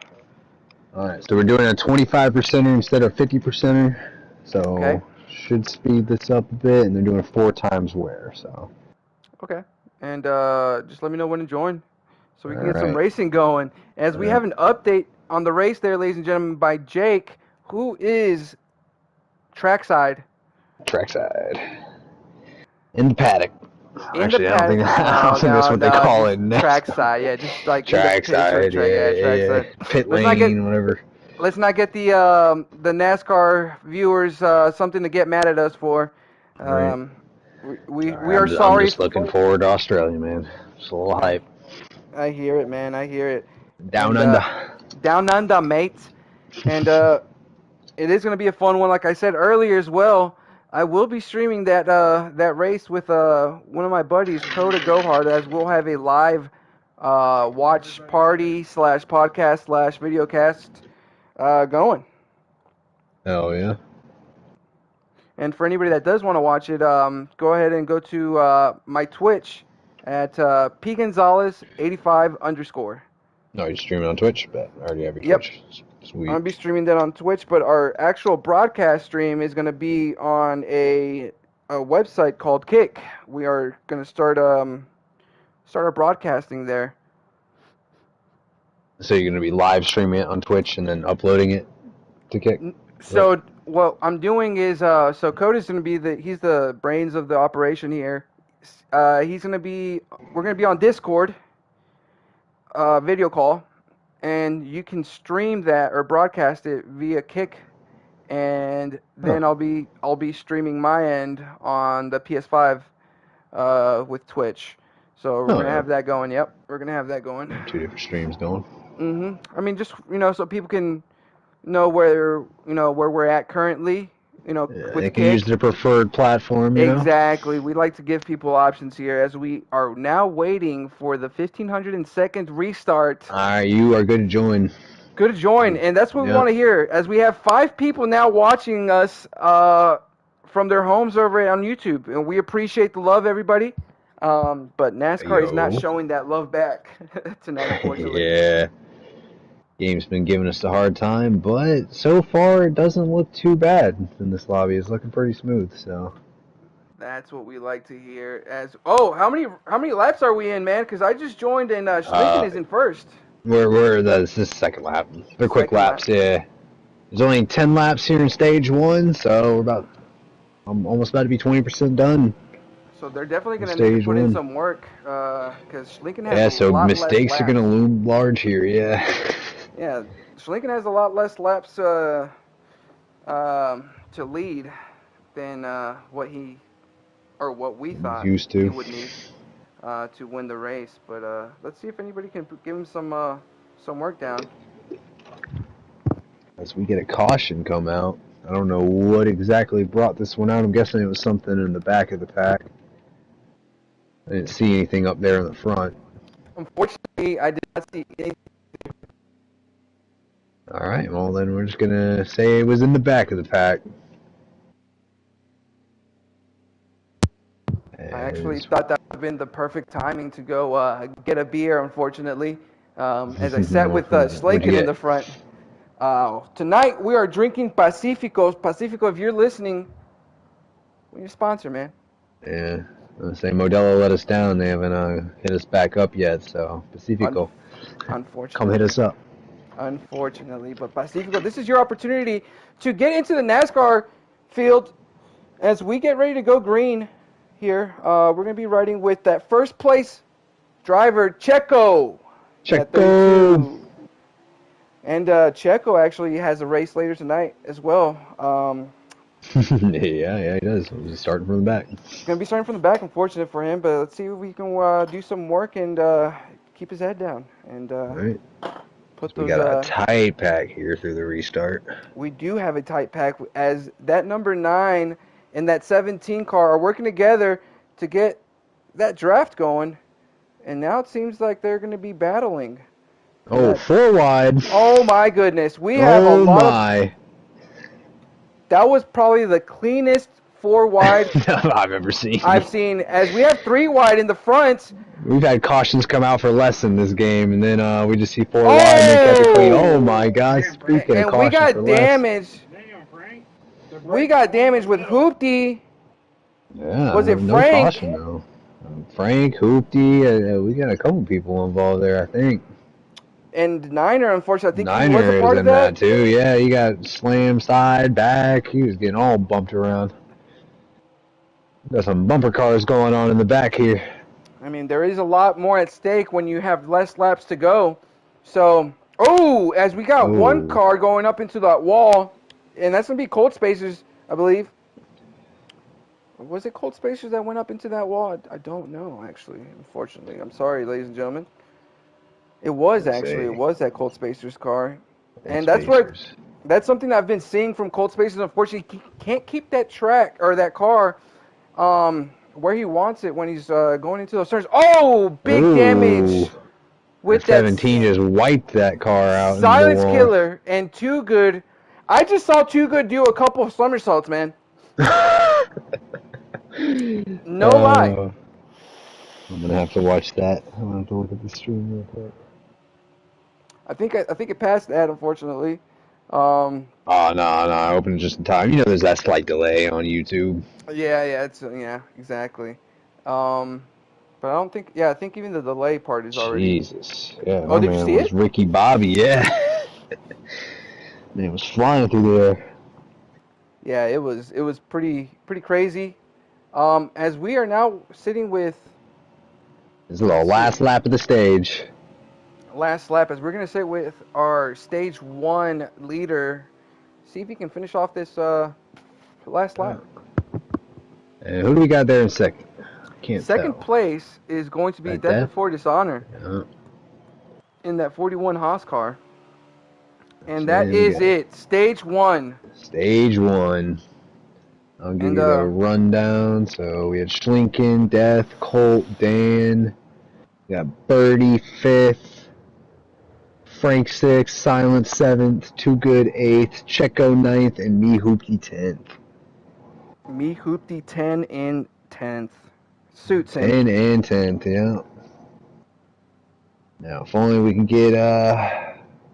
All right, so we're doing a 25%er instead of 50%er. So should speed this up a bit, and they're doing 4 times wear. So.
Okay. And just let me know when to join so we can get some
Alright.
racing going. As we have an update on the race there, ladies and gentlemen, by Jake, who is trackside.
Trackside. In the paddock.
In
Actually,
the
I don't think,
paddock.
I don't think that's what they call it.
Trackside, yeah, just like
Trackside,
trackside.
Pit
Let's not
lane, whatever.
let's not get the NASCAR viewers something to get mad at us for.
Right.
We
Alright,
are
I'm
sorry.
just looking forward to Australia, man. Just a little hype.
I hear it, man. I hear it.
Down
And,
under.
Down under, mates. And it is going to be a fun one, like I said earlier as well. I will be streaming that race with one of my buddies, Coda Gohard, as we'll have a live watch party / podcast / videocast going.
Oh, yeah.
And for anybody that does want to watch it, go ahead and go to my Twitch at pgonzalez85_.
No, you're streaming on Twitch, but I already have your
Yep.
Twitch.
I'm
Sweet.
going to be streaming that on Twitch, but our actual broadcast stream is going to be on a website called Kick. We are going to start our broadcasting there.
So you're going to be live streaming it on Twitch and then uploading it to Kick?
So what I'm doing is, so Coda's going to be he's the brains of the operation here. We're going to be on Discord, video call, and you can stream that or broadcast it via Kick, and then I'll be streaming my end on the PS5 with Twitch. So we're gonna have that going. Yep, we're gonna have that going.
2 different streams going.
I mean, just so people can know where we're at currently. With
They
Kick.
can use their preferred platform, you know?
Exactly. We like to give people options here as we are now waiting for the 1502nd restart.
You are good to join.
Good to join, and that's what we want to hear. As we have 5 people now watching us from their homes over on YouTube, and we appreciate the love, everybody. But NASCAR is not showing that love back tonight, unfortunately.
Yeah. Game's been giving us a hard time, but so far it doesn't look too bad in this lobby. It's looking pretty smooth, so.
That's what we like to hear. How many laps are we in, man? Because I just joined and Schlinken is in first.
This is second lap. They're quick laps, yeah. There's only 10 laps here in stage 1, so I'm almost about to be 20% done.
So they're definitely going to need to put in some work because Schlinken has
a lot less laps. Mistakes are going to loom large here, yeah.
Yeah, Schlinken has a lot less laps to lead than what we thought he would need to win the race. But let's see if anybody can give him some work down.
As we get a caution come out, I don't know what exactly brought this one out. I'm guessing it was something in the back of the pack. I didn't see anything up there in the front.
Unfortunately, I did not see anything.
Alright, well then we're just going to say it was in the back of the pack.
I actually thought that would have been the perfect timing to go get a beer, unfortunately. As I sat with Schlinken in the front. Tonight we are drinking Pacifico. Pacifico, if you're listening, we're your sponsor, man.
Yeah. I was saying Modelo let us down. They haven't hit us back up yet, so Pacifico,
unfortunately,
come hit us up.
Unfortunately, but Pacifico, this is your opportunity to get into the NASCAR field as we get ready to go green here. We're going to be riding with that first place driver, Checo. And Checo actually has a race later tonight as well.
Yeah, he does. He's starting from the back.
Going to be starting from the back, unfortunate for him, but let's see if we can do some work and keep his head down. And
all right.
put
We
those,
got a tight pack here through the restart.
We do have a tight pack as that number 9 and that 17 car are working together to get that draft going. And now it seems like they're going to be battling.
4 wide.
Oh my goodness. We have a lot of... That was probably the cleanest 4 wide
I've ever seen.
As we have 3 wide in the front.
We've had cautions come out for less in this game, and then we just see 4 wide and they kept it clean. Oh my gosh! Speaking of caution,
we got damage.
Damn, Frank.
They're
We got damage with Hoopty.
Yeah,
Was it
no
Frank?
caution though. Frank, Hoopty, we got a couple people involved there, I think.
And Niner, unfortunately, I think he was a
Niner is
part of
in that
that.
too. Yeah, he got slammed side, back. He was getting all bumped around. Got some bumper cars going on in the back here.
I mean, there is a lot more at stake when you have less laps to go. So, oh, as we got one
Oh,
car going up into that wall, and that's going to be Cold Spacers, I believe. Was it Cold Spacers that went up into that wall? I don't know, actually, unfortunately. I'm sorry, ladies and gentlemen. It was
let's
actually. It
see.
was that Cold Spacers car.
Old
And that's something that I've been seeing from Cold Spacers. Unfortunately, he can't keep that track or that car where he wants it when he's going into those turns. Oh, big damage
Ooh,
with
that
that
17 just wiped that car out into the
Silence
wall.
Killer and Too Good. I just saw Too Good do a couple of somersaults, man. No lie.
I'm gonna have to watch that. I'm gonna have to look at the stream real quick.
I think it passed that, unfortunately. Um,
Oh no, I opened it just in time. You know, there's that slight delay on YouTube.
yeah, exactly. But I don't think. Yeah, I think even the delay part is already.
Jesus, yeah,
Oh,
my
did you
man
see
was
it?
Ricky Bobby. Yeah, man was flying through there.
Yeah, it was pretty crazy. As we are now sitting with,
This is the
let's see,
last lap of the stage.
last lap, as we're gonna sit with our stage 1 leader, see if he can finish off this last lap.
And who do we got there in second? Can't
Second
tell.
place is going to be
That
Death
death?
Before Dishonor
Yeah.
in that 41 Haas car. And
So
that
then we
is
got
it. Stage 1.
stage 1. I'll give
And
you the rundown. So we had Schlinken, Death, Colt, Dan. We got Birdie 5th, Frank 6th, Silent 7th, Too Good 8th, Checo 9th, and me Hoopty 10th.
Me Hoopty 10 and 10th. Suits him.
10 and 10th, yeah. Now, if only we can get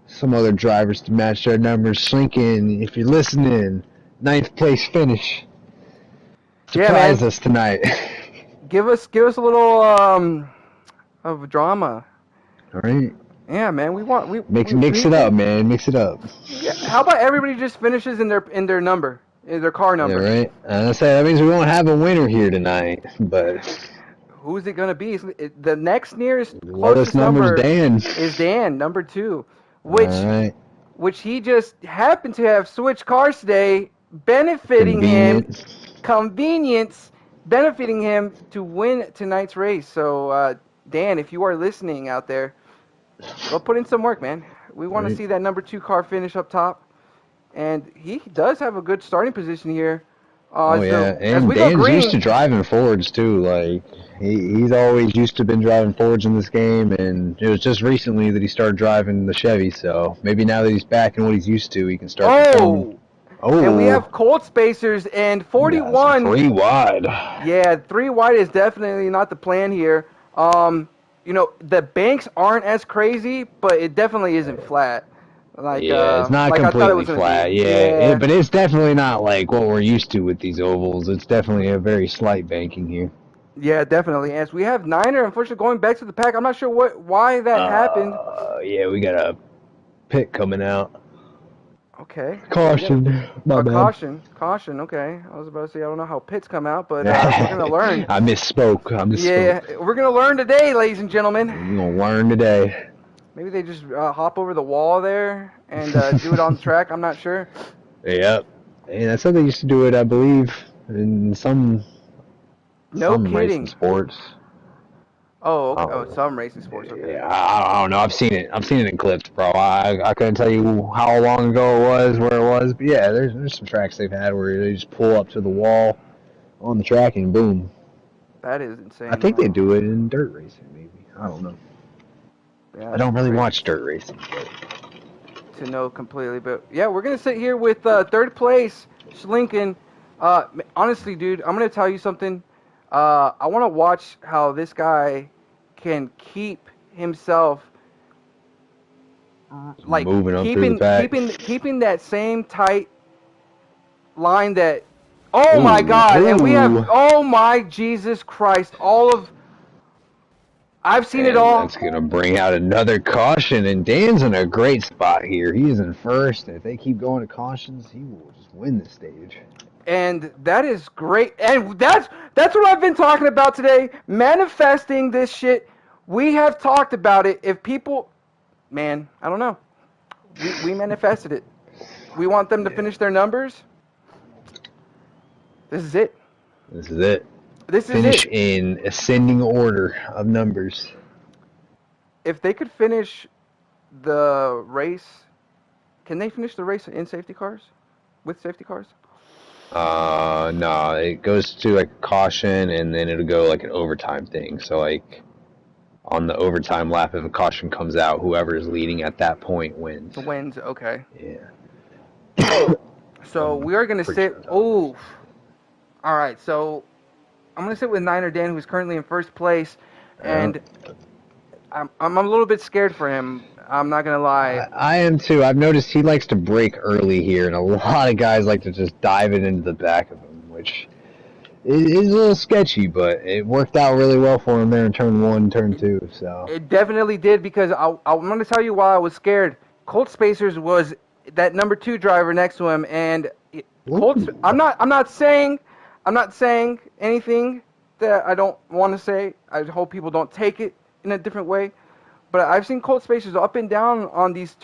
some other drivers to match their numbers. Schlinken, if you're listening, 9th place finish. Surprise us tonight.
Give us a little of drama.
All right.
Yeah, man. We want we
Mix it up, man. Mix it up.
Yeah. How about everybody just finishes in their number, in their car
Yeah,
number?
right. I say that means we won't have a winner here tonight, but
Who's it gonna be? The next nearest
lowest
closest
number's
number
Dan.
is Dan, number 2,
All right.
which he just happened to have switched cars today, benefiting
Convenient.
convenience, benefiting him to win tonight's race. So, Dan, if you are listening out there, go put in some work, man. We want to
Right.
see that number 2 car finish up top, and he does have a good starting position here.
Oh yeah,
as
and
we go
Dan's
green,
used to driving Fords too. Like he's always used to been driving Fords in this game, and it was just recently that he started driving the Chevy. So maybe now that he's back in what he's used to, he can start performing.
And we
Oh,
have Cold Spacers and
yeah, some
41.
3 wide.
Yeah, 3 wide is definitely not the plan here. The banks aren't as crazy, but it definitely isn't flat.
Yeah, it's not
Like I thought it
completely
was gonna
flat.
be.
Yeah, but it's definitely not like what we're used to with these ovals. It's definitely a very slight banking here.
Yeah, definitely. As we have Niner, unfortunately, going back to the pack. I'm not sure why that happened.
Yeah, we got a pit coming out.
Okay.
Caution. My bad.
Caution. Okay. I was about to say I don't know how pits come out, but we're gonna learn.
I misspoke.
Yeah, we're gonna learn today, ladies and gentlemen.
We're gonna learn today.
Maybe they just hop over the wall there and do it on the track. I'm not sure.
Yep. And that's how they used to do it, I believe, in some racing sports.
Oh, okay. Oh, some racing sports. Okay.
Yeah, I don't know. I've seen it in clips, bro. I couldn't tell you how long ago it was, where it was, but yeah, there's some tracks they've had where they just pull up to the wall on the track and boom.
That is insane.
I think they do it in dirt racing, maybe. I don't know.
Yeah,
I don't really watch dirt racing.
To know completely, but yeah, we're gonna sit here with third place, Schlinken. Honestly, dude, I'm gonna tell you something. I want to watch how this guy can keep himself like
moving up through the pack.
keeping that same tight line that, oh my
Ooh,
God, and we have,
ooh.
oh my Jesus Christ, I've seen it
And
all,
that's going to bring out another caution. And Dan's in a great spot here. He's in first. If they keep going to cautions, he will just win the stage.
and that is great, and that's what I've been talking about today, manifesting this shit. We have talked about it. If people, man, I don't know, we manifested it. We want them to
Yeah.
finish their numbers. This is it.
This is it.
This is
Finish
it.
in ascending order of numbers.
If they could finish the race, can they finish the race in safety cars? With safety cars?
No, it goes to like caution, and then it'll go like an overtime thing. So like on the overtime lap, if a caution comes out, whoever is leading at that point wins.
The wins, okay.
Yeah.
So we are going to
Pretty
sit.
sure it's
Oh, all right. So I'm going to sit with Niner Dan, who's currently in first place,
Yeah.
and I'm a little bit scared for him. I'm not going to lie.
I am too. I've noticed he likes to break early here, and a lot of guys like to just dive it into the back of him, which is a little sketchy, but it worked out really well for him there in turn 1, turn 2. So
It definitely did because I'm going to tell you why I was scared. Colt Spacers was that number 2 driver next to him, and Colts.
Ooh.
I'm not saying anything that I don't want to say. I hope people don't take it in a different way. But I've seen Colt Spacers up and down on these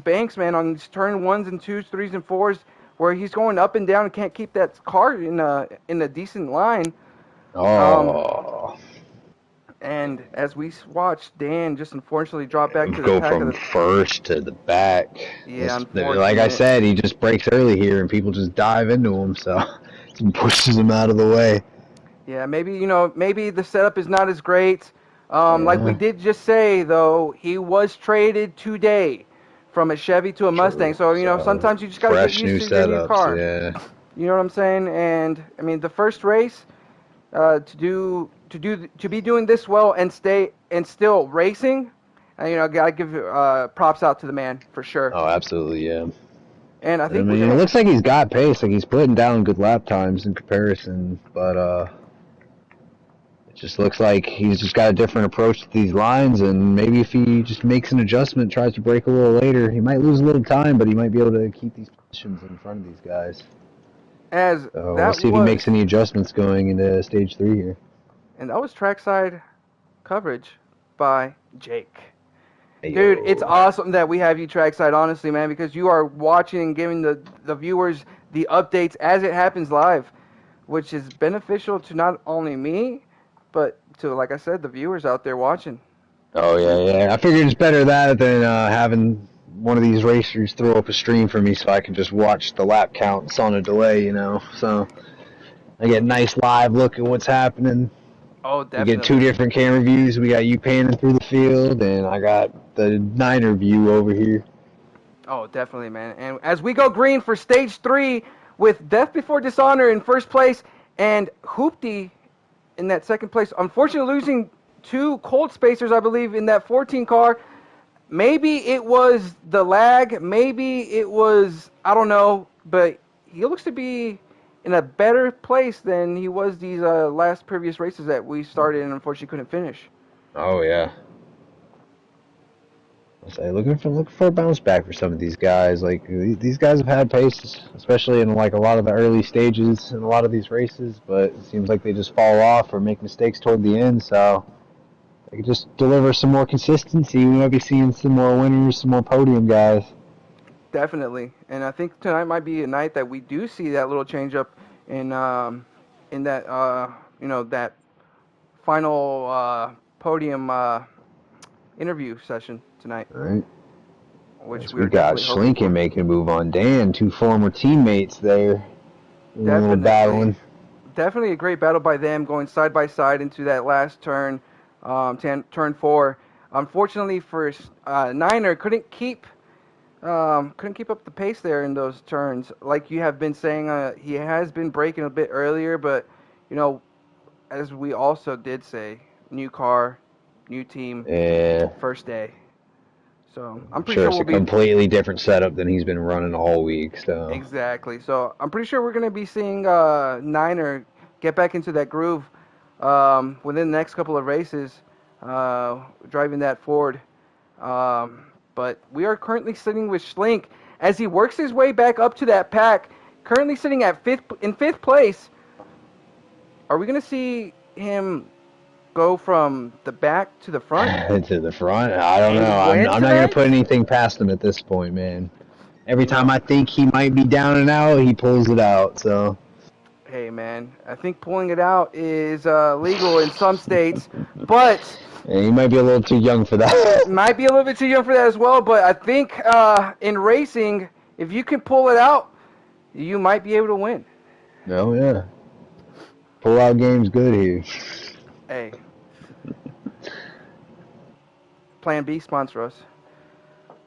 banks, man, on these turn 1s and 2s, 3s and 4s, where he's going up and down and can't keep that car in a decent line.
Oh.
And as we watched Dan just unfortunately drop back to the
Go
back
from
of the.
first to the back.
Yeah,
Like I said, he just breaks early here, and people just dive into him, so he pushes him out of the way.
Yeah, maybe the setup is not as great. Like we did just say, though, he was traded today from a Chevy to a Mustang. So, sometimes you just got to get used to your new car.
Yeah.
You know what I'm saying? And, I mean, the first race, to be doing this well and still racing, got to give props out to the man for sure.
Oh, absolutely, yeah.
And I think
it looks like he's got pace. Like he's putting down good lap times in comparison, but it just looks like he's just got a different approach to these lines. And maybe if he just makes an adjustment, tries to break a little later, he might lose a little time, but he might be able to keep these positions in front of these guys. So we'll see if he makes any adjustments going into stage 3 here.
And that was trackside coverage by Jake.
Hey,
dude, it's awesome that we have you trackside, honestly, man, because you are watching and giving the viewers the updates as it happens live, which is beneficial to not only me, but to, like I said, the viewers out there watching.
Oh, yeah. I figured it's better that than having one of these racers throw up a stream for me so I can just watch the lap counts on a delay, So I get a nice live look at what's happening.
Oh, definitely.
We get 2 different camera views. We got you panning through the field, and I got the Niner view over here.
Oh, definitely, man. And as we go green for stage 3 with Death Before Dishonor in first place and Hoopty in that second place, unfortunately losing 2 Colt Spacers, I believe, in that 14 car. Maybe it was the lag. Maybe it was, I don't know, but he looks to be in a better place than he was these last previous races that we started and unfortunately couldn't finish.
Oh, yeah. I say looking for a bounce back for some of these guys. Like these guys have had pace, especially in like a lot of the early stages in a lot of these races, but it seems like they just fall off or make mistakes toward the end. So they could just deliver some more consistency. We might be seeing some more winners, some more podium guys.
Definitely, and I think tonight might be a night that we do see that little change up in that that final podium interview session tonight.
All right.
Which
we got Schlinken making a move on Dan, 2 former teammates there. Definitely battling.
Definitely a great battle by them, going side by side into that last turn, turn 4. Unfortunately for Niner, couldn't keep up the pace there in those turns. Like you have been saying, he has been braking a bit earlier, but as we also did say, new car, new team, first day. So I'm
I'm
pretty
sure
sure
it's
we'll
a
be
completely different setup than he's been running all week. So
exactly. So I'm pretty sure we're gonna be seeing Niner get back into that groove within the next couple of races, driving that Ford. But we are currently sitting with Schlink as he works his way back up to that pack. Currently sitting at fifth place. Are we gonna see him go from the back to the front
to the front, I don't know.
and
I'm
win
not gonna
tonight?
put anything past him at this point, man. Every
You
time
know,
I think he might be down and out, he pulls it out. So
hey man, I think pulling it out is legal in some states, but
and he might be a little too young for that.
might be a little bit too young for that as well. But I think in racing, if you can pull it out, you might be able to win.
No, yeah. Pull out game's good here.
Hey, Plan B sponsor us.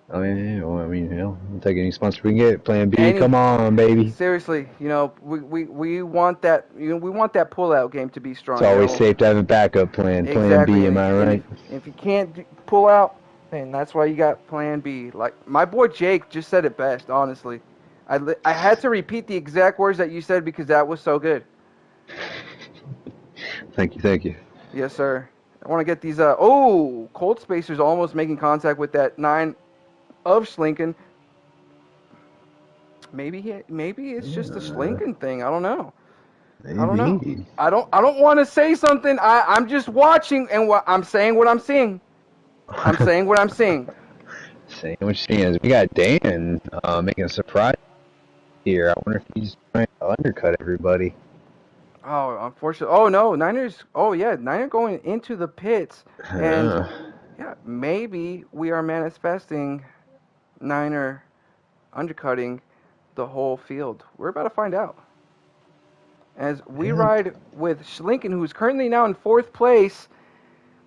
We'll take any sponsor we can get. Plan B,
Any
come on, baby.
seriously, we want that we want that pullout game to be
It's
strong.
always safe to have a backup plan. Plan
Exactly,
B, am I right?
if you can't pull out, then that's why you got Plan B. Like my boy Jake just said it best. Honestly, I had to repeat the exact words that you said because that was so good.
Thank you.
Yes, sir. I want to get these. Cold Spacer's almost making contact with that 9 of Schlinken. Maybe it's just a Schlinken thing. I don't know. I don't know.
Maybe.
I don't want to say something. I'm just watching and I'm saying what I'm seeing. I'm saying what I'm seeing.
Saying what you're saying is we got Dan making a surprise here. I wonder if he's trying to undercut everybody.
Oh, unfortunately. Oh no, Niners. Oh yeah, Niner going into the pits, and yeah, maybe we are manifesting Niner undercutting the whole field. We're about to find out. As we ride with Schlinken, who's currently now in 4th place,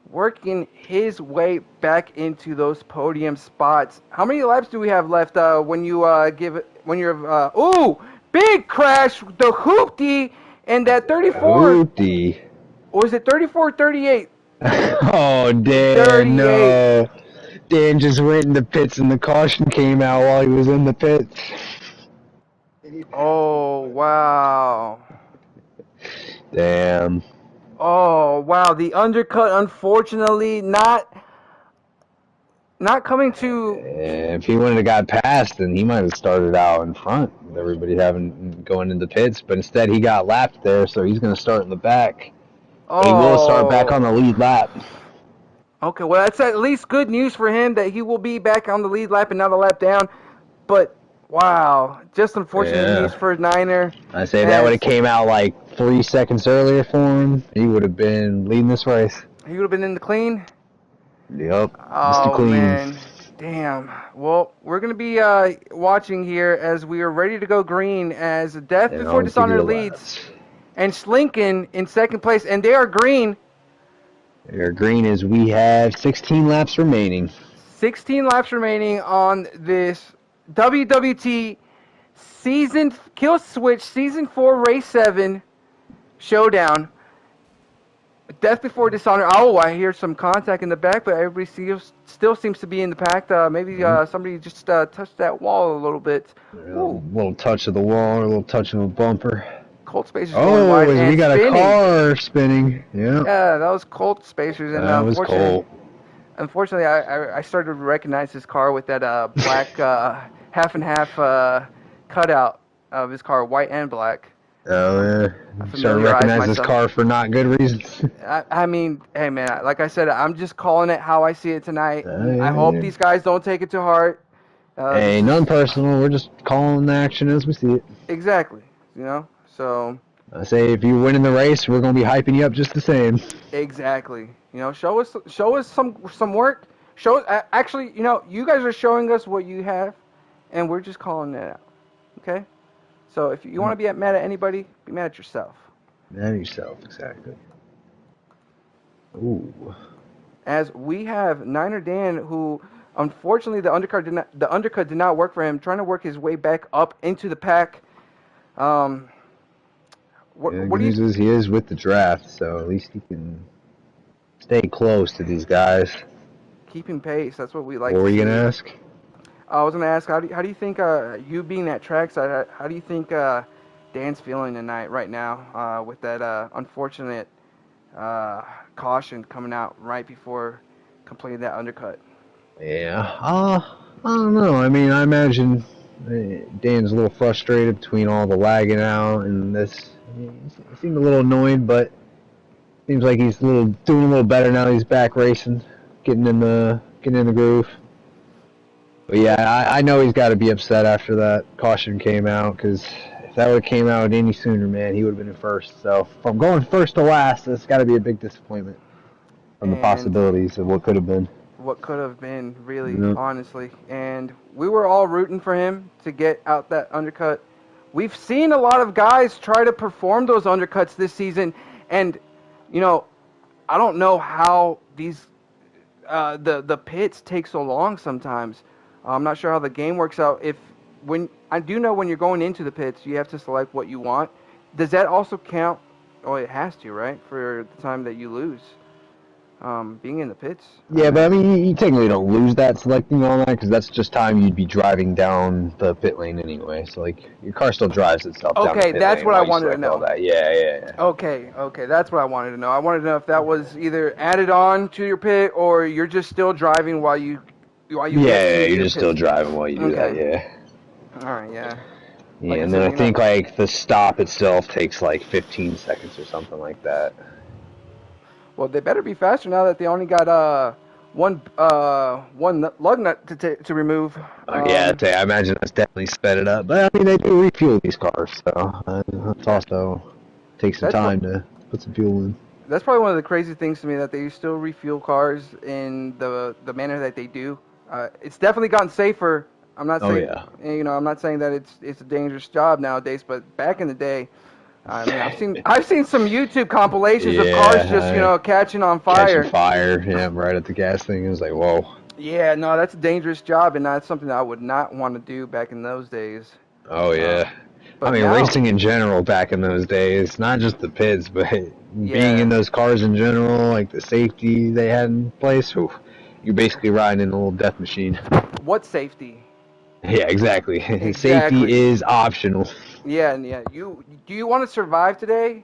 working his way back into those podium spots. How many laps do we have left when you're big crash, the hoopty, and that 34,
Hoopty.
or is it 34 38?
Oh, Dan,
38.
no. Dan just went in the pits and the caution came out while he was in the pits.
Oh, wow.
Damn.
Oh, wow. The undercut, unfortunately, not coming to.
If he wouldn't have got past, then he might have started out in front with everybody going in the pits. But instead, he got lapped there, so he's going to start in the back. But he will start back on the lead lap.
Okay, well, that's at least good news for him that he will be back on the lead lap and not a lap down. But, wow, just unfortunate news for Niner.
I say that would have came out like 3 seconds earlier for him. He would have been leading this race.
He would have been in the clean?
Yep,
Oh,
Mr. Clean.
man. Damn. Well, we're going to be watching here as we are ready to go green as Death Before Dishonor leads. And Schlinken in 2nd place, and they are green.
They are green as we have 16 laps remaining.
16 laps remaining on this WWT KillSwitch Season 4 Race 7 showdown. Death Before Dishonor. Oh, I hear some contact in the back, but everybody still seems to be in the pack. Maybe somebody just touched that wall a little bit.
A little touch of the wall, a little touch of a bumper.
Colt Spacers going wide and
we got
spinning.
a car spinning. Yeah.
Yeah, that was Colt Spacers, and
That was Colt.
Unfortunately, I started to recognize his car with that black half and half cutout of his car, white and black.
Oh yeah. Started to recognize his car for not good reasons.
I mean, hey man, like I said, I'm just calling it how I see it tonight. I hope these guys don't take it to heart.
Hey, none personal. We're just calling the action as we see it.
Exactly. You know. So
I say if you win in the race, we're gonna be hyping you up just the same.
exactly. You know, show us some work. Actually, you know, you guys are showing us what you have, and we're just calling it out. Okay. So if you want to be mad at anybody, be mad at yourself.
Mad at yourself, exactly. Ooh.
As we have Niner Dan, who unfortunately the undercut did not work for him, trying to work his way back up into the pack.
Good news is he is with the draft, so at least he can stay close to these guys.
keeping pace. That's what we like
What
to
were
see.
you gonna ask?
I was gonna ask, how do you think you being at trackside, how do you think Dan's feeling tonight right now with that unfortunate caution coming out right before completing that undercut?
Yeah. I don't know. I mean, I imagine Dan's a little frustrated between all the lagging out and this. He seemed a little annoyed, but seems like he's doing a little better now. He's back racing, getting in the groove. But yeah, I know he's got to be upset after that caution came out, because if that would have came out any sooner, man, he would have been in first. So from going first to last, that's got to be a big disappointment from the
And
possibilities of what could have been.
what could have been, really,
Yeah.
honestly. And we were all rooting for him to get out that undercut. We've seen a lot of guys try to perform those undercuts this season, and you know, I don't know how these the pits take so long sometimes. I'm not sure how the game works out. If when I do know when you're going into the pits, you have to select what you want. Does that also count? Oh, it has to, right? For the time that you lose, being in the pits.
Yeah, but I mean, you technically don't lose that selecting all that, because that's just time you'd be driving down the pit lane anyway. So like, your car still drives itself down the
Okay,
pit
that's
lane
what I
while you
wanted to
select all
know.
that. Yeah.
Okay, that's what I wanted to know. I wanted to know if that was either added on to your pit or you're just still driving while you get to
Yeah, you're
your
just
pit.
still driving while you do that.
Okay.
Yeah.
All right, yeah.
Yeah,
Like I
and
said,
then I think like the stop itself takes like 15 seconds or something like that.
Well, they better be faster now that they only got one lug nut to remove.
Yeah, I imagine that's definitely sped it up. But I mean, they do refuel these cars, so it's also takes some time to put some fuel in.
That's probably one of the crazy things to me, that they still refuel cars in the manner that they do. It's definitely gotten safer. I'm not saying, I'm not saying that it's a dangerous job nowadays, but back in the day, I mean, I've seen some YouTube compilations of cars just catching on fire.
Catching fire, yeah, right at the gas thing. It was like, whoa.
Yeah, no, that's a dangerous job, and that's something that I would not want to do back in those days.
Oh yeah.
But
I mean,
now,
racing in general back in those days, not just the pits, but being in those cars in general, like the safety they had in place, you're basically riding in a little death machine.
What safety?
Yeah, exactly. Safety is optional.
Yeah. Do you want to survive today?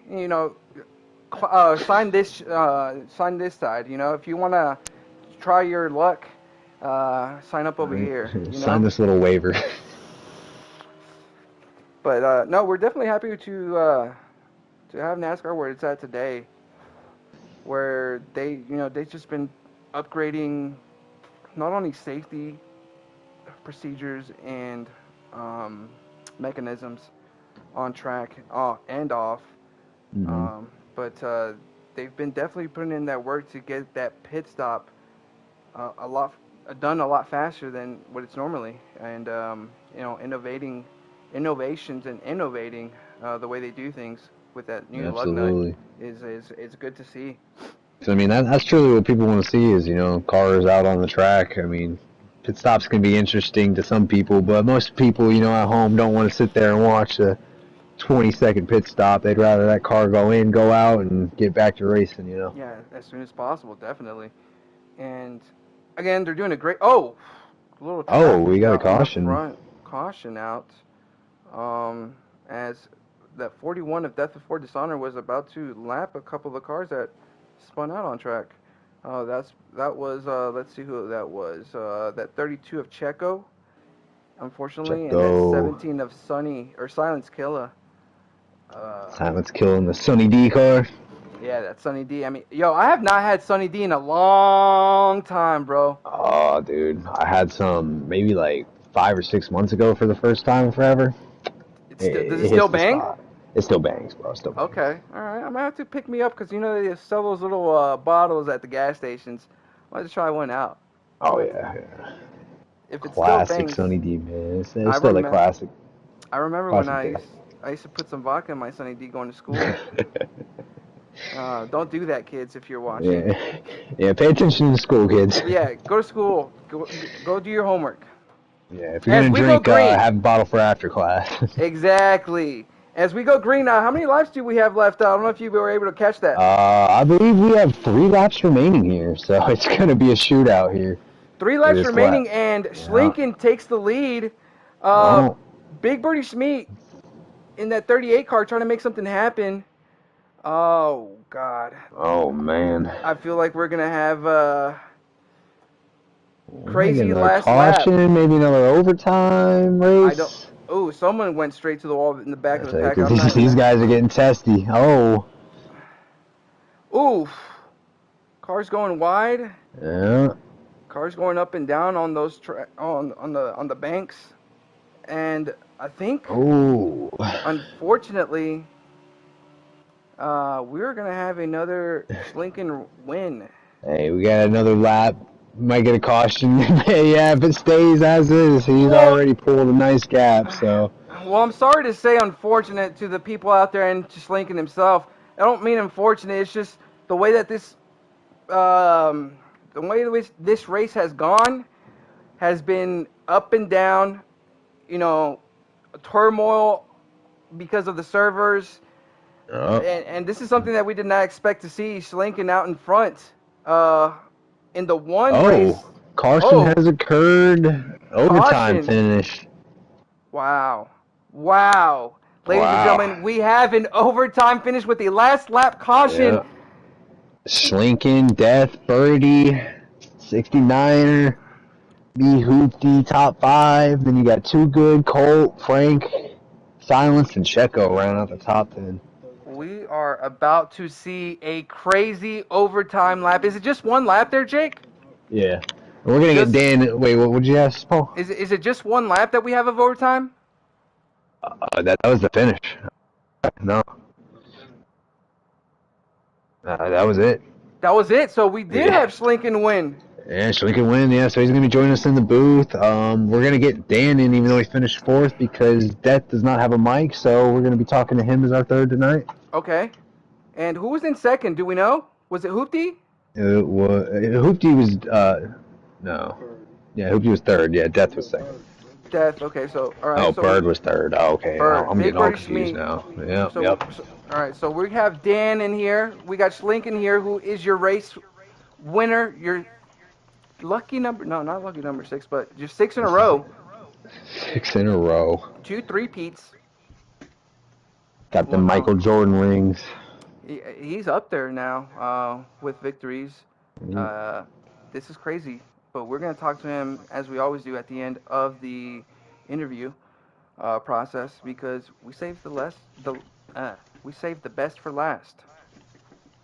Sign this side. If you want to try your luck, sign up over here.
Sign this little waiver.
But no, we're definitely happy to have NASCAR where it's at today, where they've just been upgrading not only safety procedures and mechanisms on track and off, but they've been definitely putting in that work to get that pit stop done a lot faster than what it's normally, and innovations and innovating the way they do things with that new lug nut is good to see.
So I mean, that's truly what people want to see is cars out on the track. I mean, pit stops can be interesting to some people, but most people at home don't want to sit there and watch a 20-second pit stop. They'd rather that car go in, go out, and get back to racing.
Yeah, as soon as possible, definitely. And again, they're doing a great. Oh, we got a caution. Caution out. As that 41 of Death Before Dishonor was about to lap a couple of the cars that spun out on track. That was let's see who that was. That 32 of Checo, unfortunately, and that 17 of Silence Killa.
Silence killing the Sunny D car.
Yeah, that Sunny D. I mean, I have not had Sunny D in a long time, bro.
Oh, dude, I had some maybe like 5 or 6 months ago for the first time in forever.
Does it still bang?
It still bangs, bro. Still bangs.
Okay, all right. I'm gonna have to pick me up because they sell those little bottles at the gas stations. I might just try one out.
Oh yeah.
If it's
classic
still bangs,
Sunny D, man. It's still a classic.
I remember when I used to put some vodka in my Sunny D going to school. Don't do that, kids, if you're watching.
Yeah, pay attention to school, kids.
Yeah, go to school. Go do your homework.
Yeah, if you're going to drink, have a bottle for after class.
Exactly. As we go green now, how many laps do we have left? I don't know if you were able to catch that.
I believe we have 3 laps remaining here, so it's going to be a shootout here.
3
for
laps
this
remaining,
lap.
and
Yeah.
Schlinken takes the lead.
Oh.
Big Birdie Schmeat in that 38 car trying to make something happen. Oh, God.
Oh, man.
I feel like we're going to have crazy
another
last
caution,
lap.
maybe another overtime race.
I don't. Oh, someone went straight to the wall in the back of the pack.
Because these guys are getting testy. Oh.
Oof. Cars going wide.
Yeah.
Cars going up and down on those on the banks, and I think, unfortunately, we're gonna have another Schlinken win.
Hey, we got another lap. Might get a caution. Yeah, if it stays as is, he's already pulled a nice gap. So.
Well, I'm sorry to say unfortunate to the people out there and to Schlinken himself. I don't mean unfortunate. It's just the way that this this race has gone has been up and down, turmoil because of the servers. And this is something that we did not expect to see Schlinken out in front in the one race.
Caution has occurred. Overtime finish.
Wow. Ladies and gentlemen, we have an overtime finish with the last lap caution.
Yeah. Schlinken, Death, Birdie, 69er, B. Hoopty, top 5. Then you got Too Good, Colt, Frank, Silence, and Checo round out the top 10.
We are about to see a crazy overtime lap. Is it just one lap there, Jake?
Yeah. We're going to get Dan. Wait, what would you ask, Paul?
Is it just one lap that we have of overtime?
That was the finish. No. That was it.
That was it. So we did have Schlinken win.
Yeah, Schlinken win. Yeah, so he's going to be joining us in the booth. We're going to get Dan in, even though he finished 4th, because Death does not have a mic. So we're going to be talking to him as our 3rd tonight.
Okay. And who was in 2nd? Do we know? Was it Hoopty?
Hoopty was no. Yeah, Hoopty was 3rd. Yeah, Death was 2nd.
Death. Okay, so all right.
So Bird was 3rd. Oh, okay.
Bird.
I'm getting all confused now. Yeah. Yep.
All right. So we have Dan in here. We got Schlinken here, who is your race winner. Your lucky number. No, not lucky number 6, but just 6 in a row.
6 in a row.
2 3-peats.
Got the Michael Jordan rings.
He's up there now with victories. This is crazy. But we're going to talk to him, as we always do, at the end of the interview process, because we saved we saved the best for last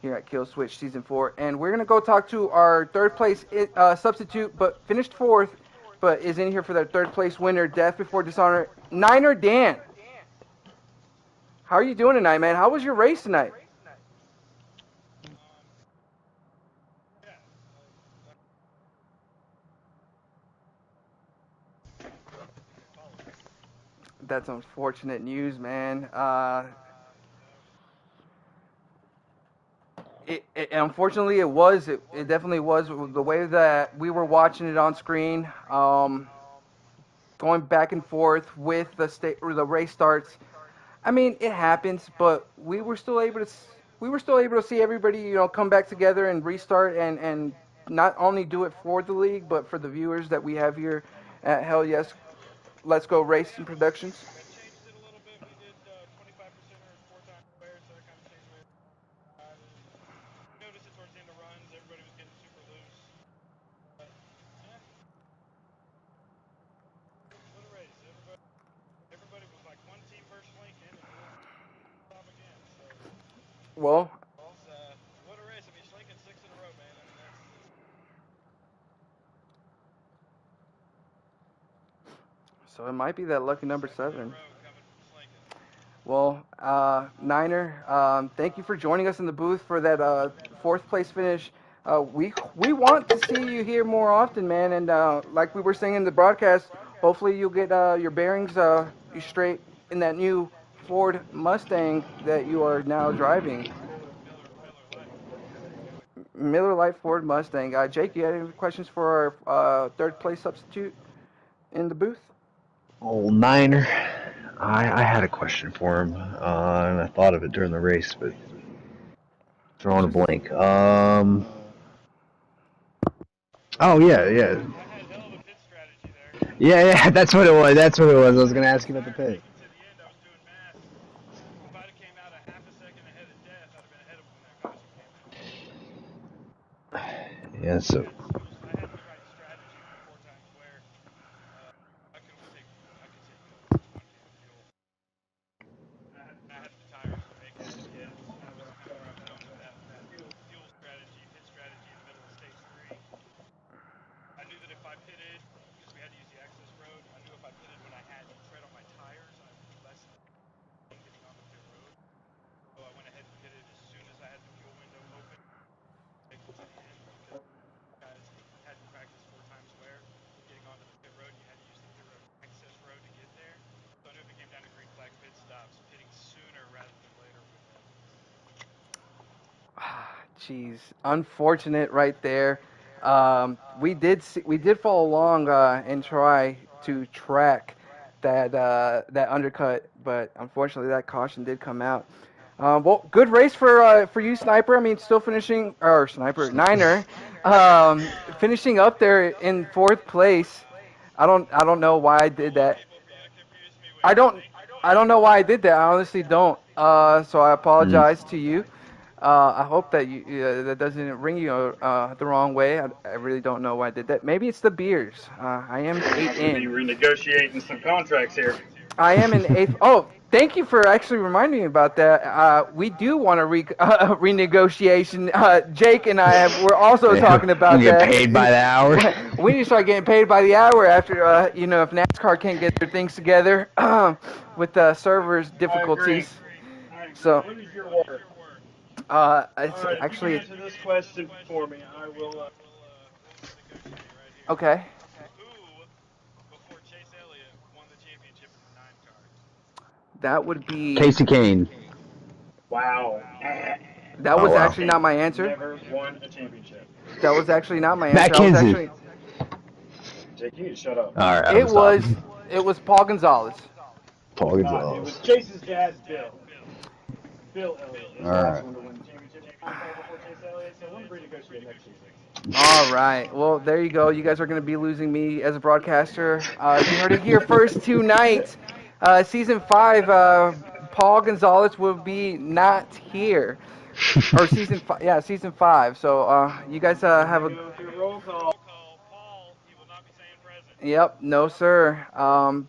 here at KillSwitch Season 4. And we're going to go talk to our 3rd place substitute, but finished 4th, but is in here for their 3rd place winner, Death Before Dishonor, Niner Dan. How are you doing tonight, man? How was your race tonight? That's unfortunate news, man. Unfortunately, it definitely was the way that we were watching it on screen, going back and forth with the race starts. I mean, it happens, but we were still able to see everybody, come back together and restart and not only do it for the league, but for the viewers that we have here at Hell Yes, Let's Go Racing Productions. Well,
what a race. I mean, Schlinken 6 in a row, man. I mean,
so it might be that lucky number 7. Well, Niner, thank you for joining us in the booth for that 4th place finish. We want to see you here more often, man. And like we were saying in the broadcast, hopefully you'll get your bearings straight in that new Ford Mustang that you are now driving. Miller Lite Ford Mustang. Jake, you had any questions for our 3rd place substitute in the booth?
Old Niner. I had a question for him, and I thought of it during the race, but drawing a blank. Oh yeah, yeah,
I had hell of a pit strategy there.
yeah. That's what it was. That's what it was. I was gonna ask you about the pit.
Making to the end, I was doing math. If I'd have came out a half a second ahead of death, I'd have been ahead of him when that caution came out.
Yeah. So
I had the right strategy on 4 times wear. I could take 1 can of fuel. I had the tires to make it. Yeah, that's where I'm going with that fuel strategy, pit strategy in the middle of stage 3. I knew that if I pitted, because we had to use the access road, I knew if I pitted when I had tread on my tires, I would be less than getting on the pit road. So I went ahead and pitted as soon as I had the fuel window open, make it to the end, because guys hadn't practiced 4 times wear. Getting onto the pit road, you had to use the pit road access road to get there. So I knew if it came down to green flag pit stops, pitting sooner rather than later would have.
Jeez, unfortunate right there. We did follow along and try to track that undercut, but unfortunately that caution did come out. Well, good race for you, Sniper. I mean, still finishing or Sniper Niner, finishing up there in 4th place. I don't know why I did that.
People confuse me with.
I don't I don't know why I did that. I honestly don't. So I apologize to you. I hope that that doesn't ring you the wrong way. I really don't know why I did that. Maybe it's the beers. I am
I'm
8
going to be
in.
renegotiating some contracts here.
I am in 8th. Oh, thank you for actually reminding me about that. We do want a renegotiation. Jake and we're also talking
we
about
get
that.
paid by the hour.
We need to start getting paid by the hour after, if NASCAR can't get their things together with servers difficulties.
I agree.
So,
What is your word?
it's
All right, if you can
actually
answer this question for me, I will. We'll negotiate right here.
okay.
Who, before Chase Elliott, won the championship in the 9 car?
That would be.
Casey Kane.
Wow.
That
Oh
was
wow.
actually not my answer.
Never won a championship.
That was actually not my
Matt
answer. I was
Kinsey.
actually.
Jake, you need to shut up.
All right, I'm
It was.
stopping.
It was Paul Gonzalez.
Paul
It was
Gonzalez.
Chase's dad, Bill. Bill Elliott is
All
the last
right.
one to win the championship in the 9 car before Chase Elliott, so we'll renegotiate next season.
All right. Well, there you go. You guys are going to be losing me as a broadcaster. You heard it here first tonight. Season 5, Paul Gonzalez will be not here. Or season 5. Yeah, season 5. So you guys have a.
Go through roll call. Paul, he will not be saying present.
Yep, no, sir.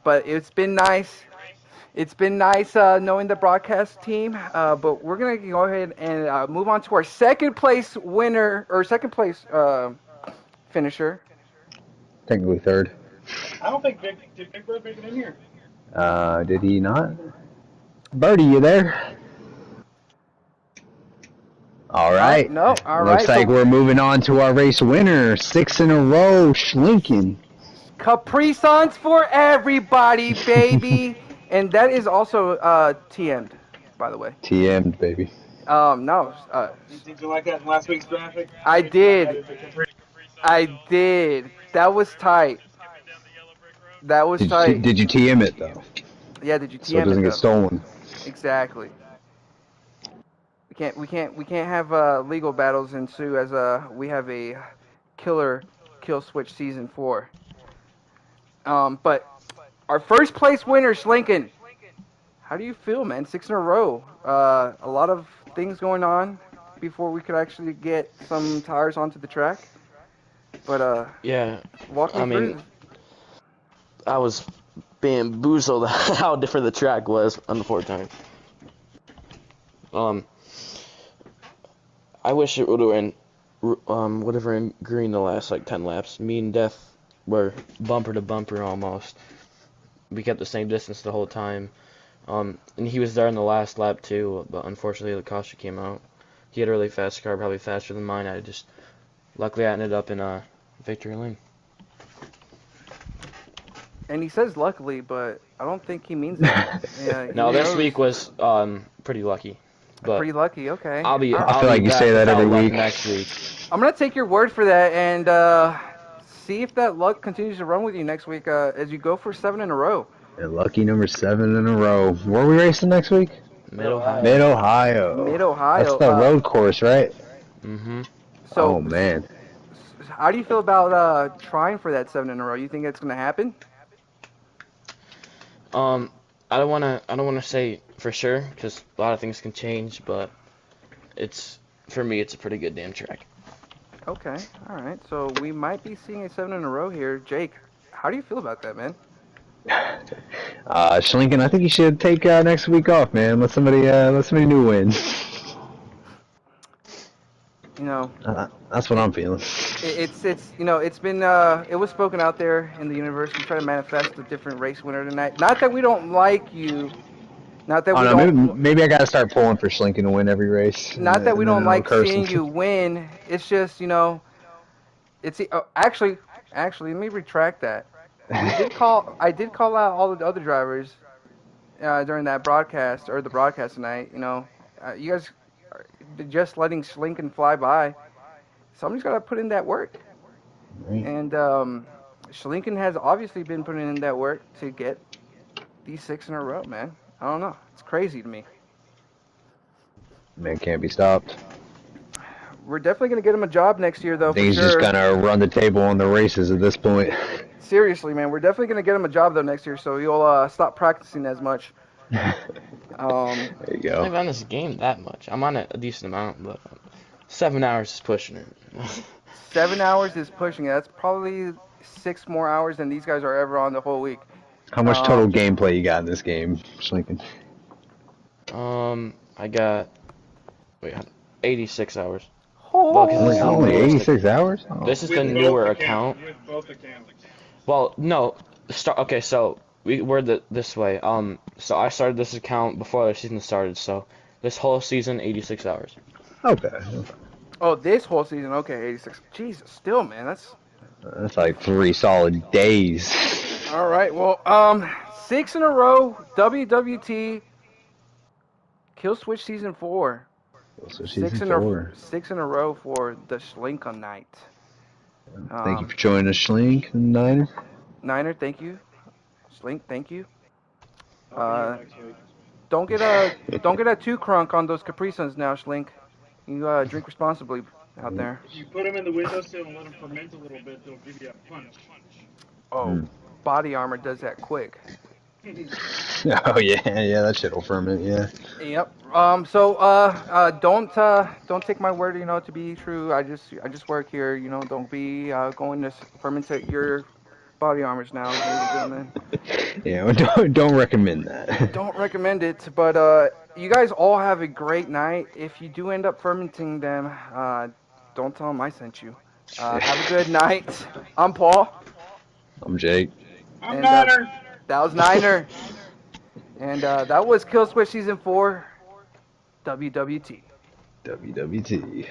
But it's been nice. It's been nice knowing the broadcast team, but we're going to go ahead and move on to our second place winner, or second place finisher.
Technically third.
I don't think did Big Bird make it in here?
Did he not? Birdie, you there? All right.
No, all
Looks
right.
like
So
we're moving on to our race winner. 6 in a row, Schlinken.
Capri Suns for everybody, baby. And that is also TM'd, by the way.
TM'd, baby.
No.
Did you like that in last week's graphic?
I did.
Added the Capri
I did. That was tight. That was tight.
Did you TM it though?
Yeah, did you
So it
TM
doesn't
it
get
though?
stolen.
Exactly. We can't have legal battles ensue as we have a KillSwitch season 4. But our first place winner, Schlinken. How do you feel, man? 6 in a row. A lot of things going on before we could actually get some tires onto the track. But
Yeah,
walk me
I
through.
mean, I was bamboozled how different the track was on the 4 time. I wish it would have been whatever in green the last like 10 laps. Me and Death were bumper to bumper almost. We kept the same distance the whole time. And he was there in the last lap too, but unfortunately the caution came out. He had a really fast car, probably faster than mine. Luckily I ended up in victory lane.
And he says luckily, but I don't think he means that. Yeah,
No,
he
this
knows.
week was pretty lucky. But
Pretty lucky, okay.
I'll be
I feel like you
back
say that
without
every
luck
week.
next week.
I'm going to take your word for that and see if that luck continues to run with you next week as you go for 7 in a row.
And lucky number 7 in a row. Where are we racing next week?
Mid-Ohio.
Mid-Ohio. That's
Mid-Ohio.
the road course, right?
Mm-hmm.
Oh,
So,
man.
how do you feel about trying for that 7 in a row? You think it's gonna happen?
Um, I don't wanna say for sure because a lot of things can change, but for me, it's a pretty good damn track.
Okay, all right. So we might be seeing a 7 in a row here. Jake, how do you feel about that, man?
Schlinken, I think you should take next week off, man. Let somebody new win.
You know,
That's what
it,
I'm feeling.
it's it's been it was spoken out there in the universe. We try to manifest a different race winner tonight. Not that we don't like you. Not that
Oh
we
no,
don't.
maybe I gotta start pulling for Schlinken to win every race,
Not that we
and then
don't
I'll
like
curse him.
seeing you win. It's just it's actually let me retract that. I did call out all the other drivers during that broadcast or the broadcast tonight. You guys are just letting Lincoln fly by. Somebody's got to put in that work,
Right.
and Schlinken has obviously been putting in that work to get these 6 in a row, man. I don't know. It's crazy to me.
Man can't be stopped.
We're definitely gonna get him a job next year,
I
though, for
think he's just
sure.
gonna run the table on the races at this point.
Seriously, man, we're definitely gonna get him a job though next year, so he'll stop practicing as much.
There
Um,
you
I'm not
go.
even on this game that much. I'm on it a decent amount, but 7 hours is pushing it.
7 hours is pushing it. That's probably 6 more hours than these guys are ever on the whole week.
How much total
Um,
gameplay you got in this game, Schlinken?
I got wait, 86 hours. Well, because this
oh,
is the
Only
newest.
86 hours? Oh.
This is the
With both
newer
accounts.
account.
With both accounts.
Well, no. Okay, so we word it this way. So I started this account before the season started. So this whole season, 86 hours.
Okay.
oh, this whole season. Okay, 86. Jesus, still, man, that's
That's like 3 solid days.
all right. Well, 6 in a row. WWT KillSwitch season 4.
So
Six
season
in a
4.
6 in a row for the Schlinken night.
Thank you for joining us, Schlink, Niner.
Niner, thank you. Slink, thank you.
I'll be here
Uh,
next week.
don't get a too crunk on those Capri Suns now, Schlink. You drink responsibly out there.
If you put them in the windowsill and let them ferment a little bit, they'll give you a punch.
Oh, body armor does that quick.
Oh yeah, that shit'll ferment, yeah.
Yep. Don't take my word, to be true. I just work here. Don't be going to fermentate your body armors now, ladies and gentlemen.
Yeah, don't recommend that.
Don't recommend it, but you guys all have a great night. If you do end up fermenting them, don't tell them I sent you. Have a good night. I'm Paul,
I'm Jake.
I'm
and
Niner.
that was Niner, and that was KillSwitch Season 4, WWT.
WWT.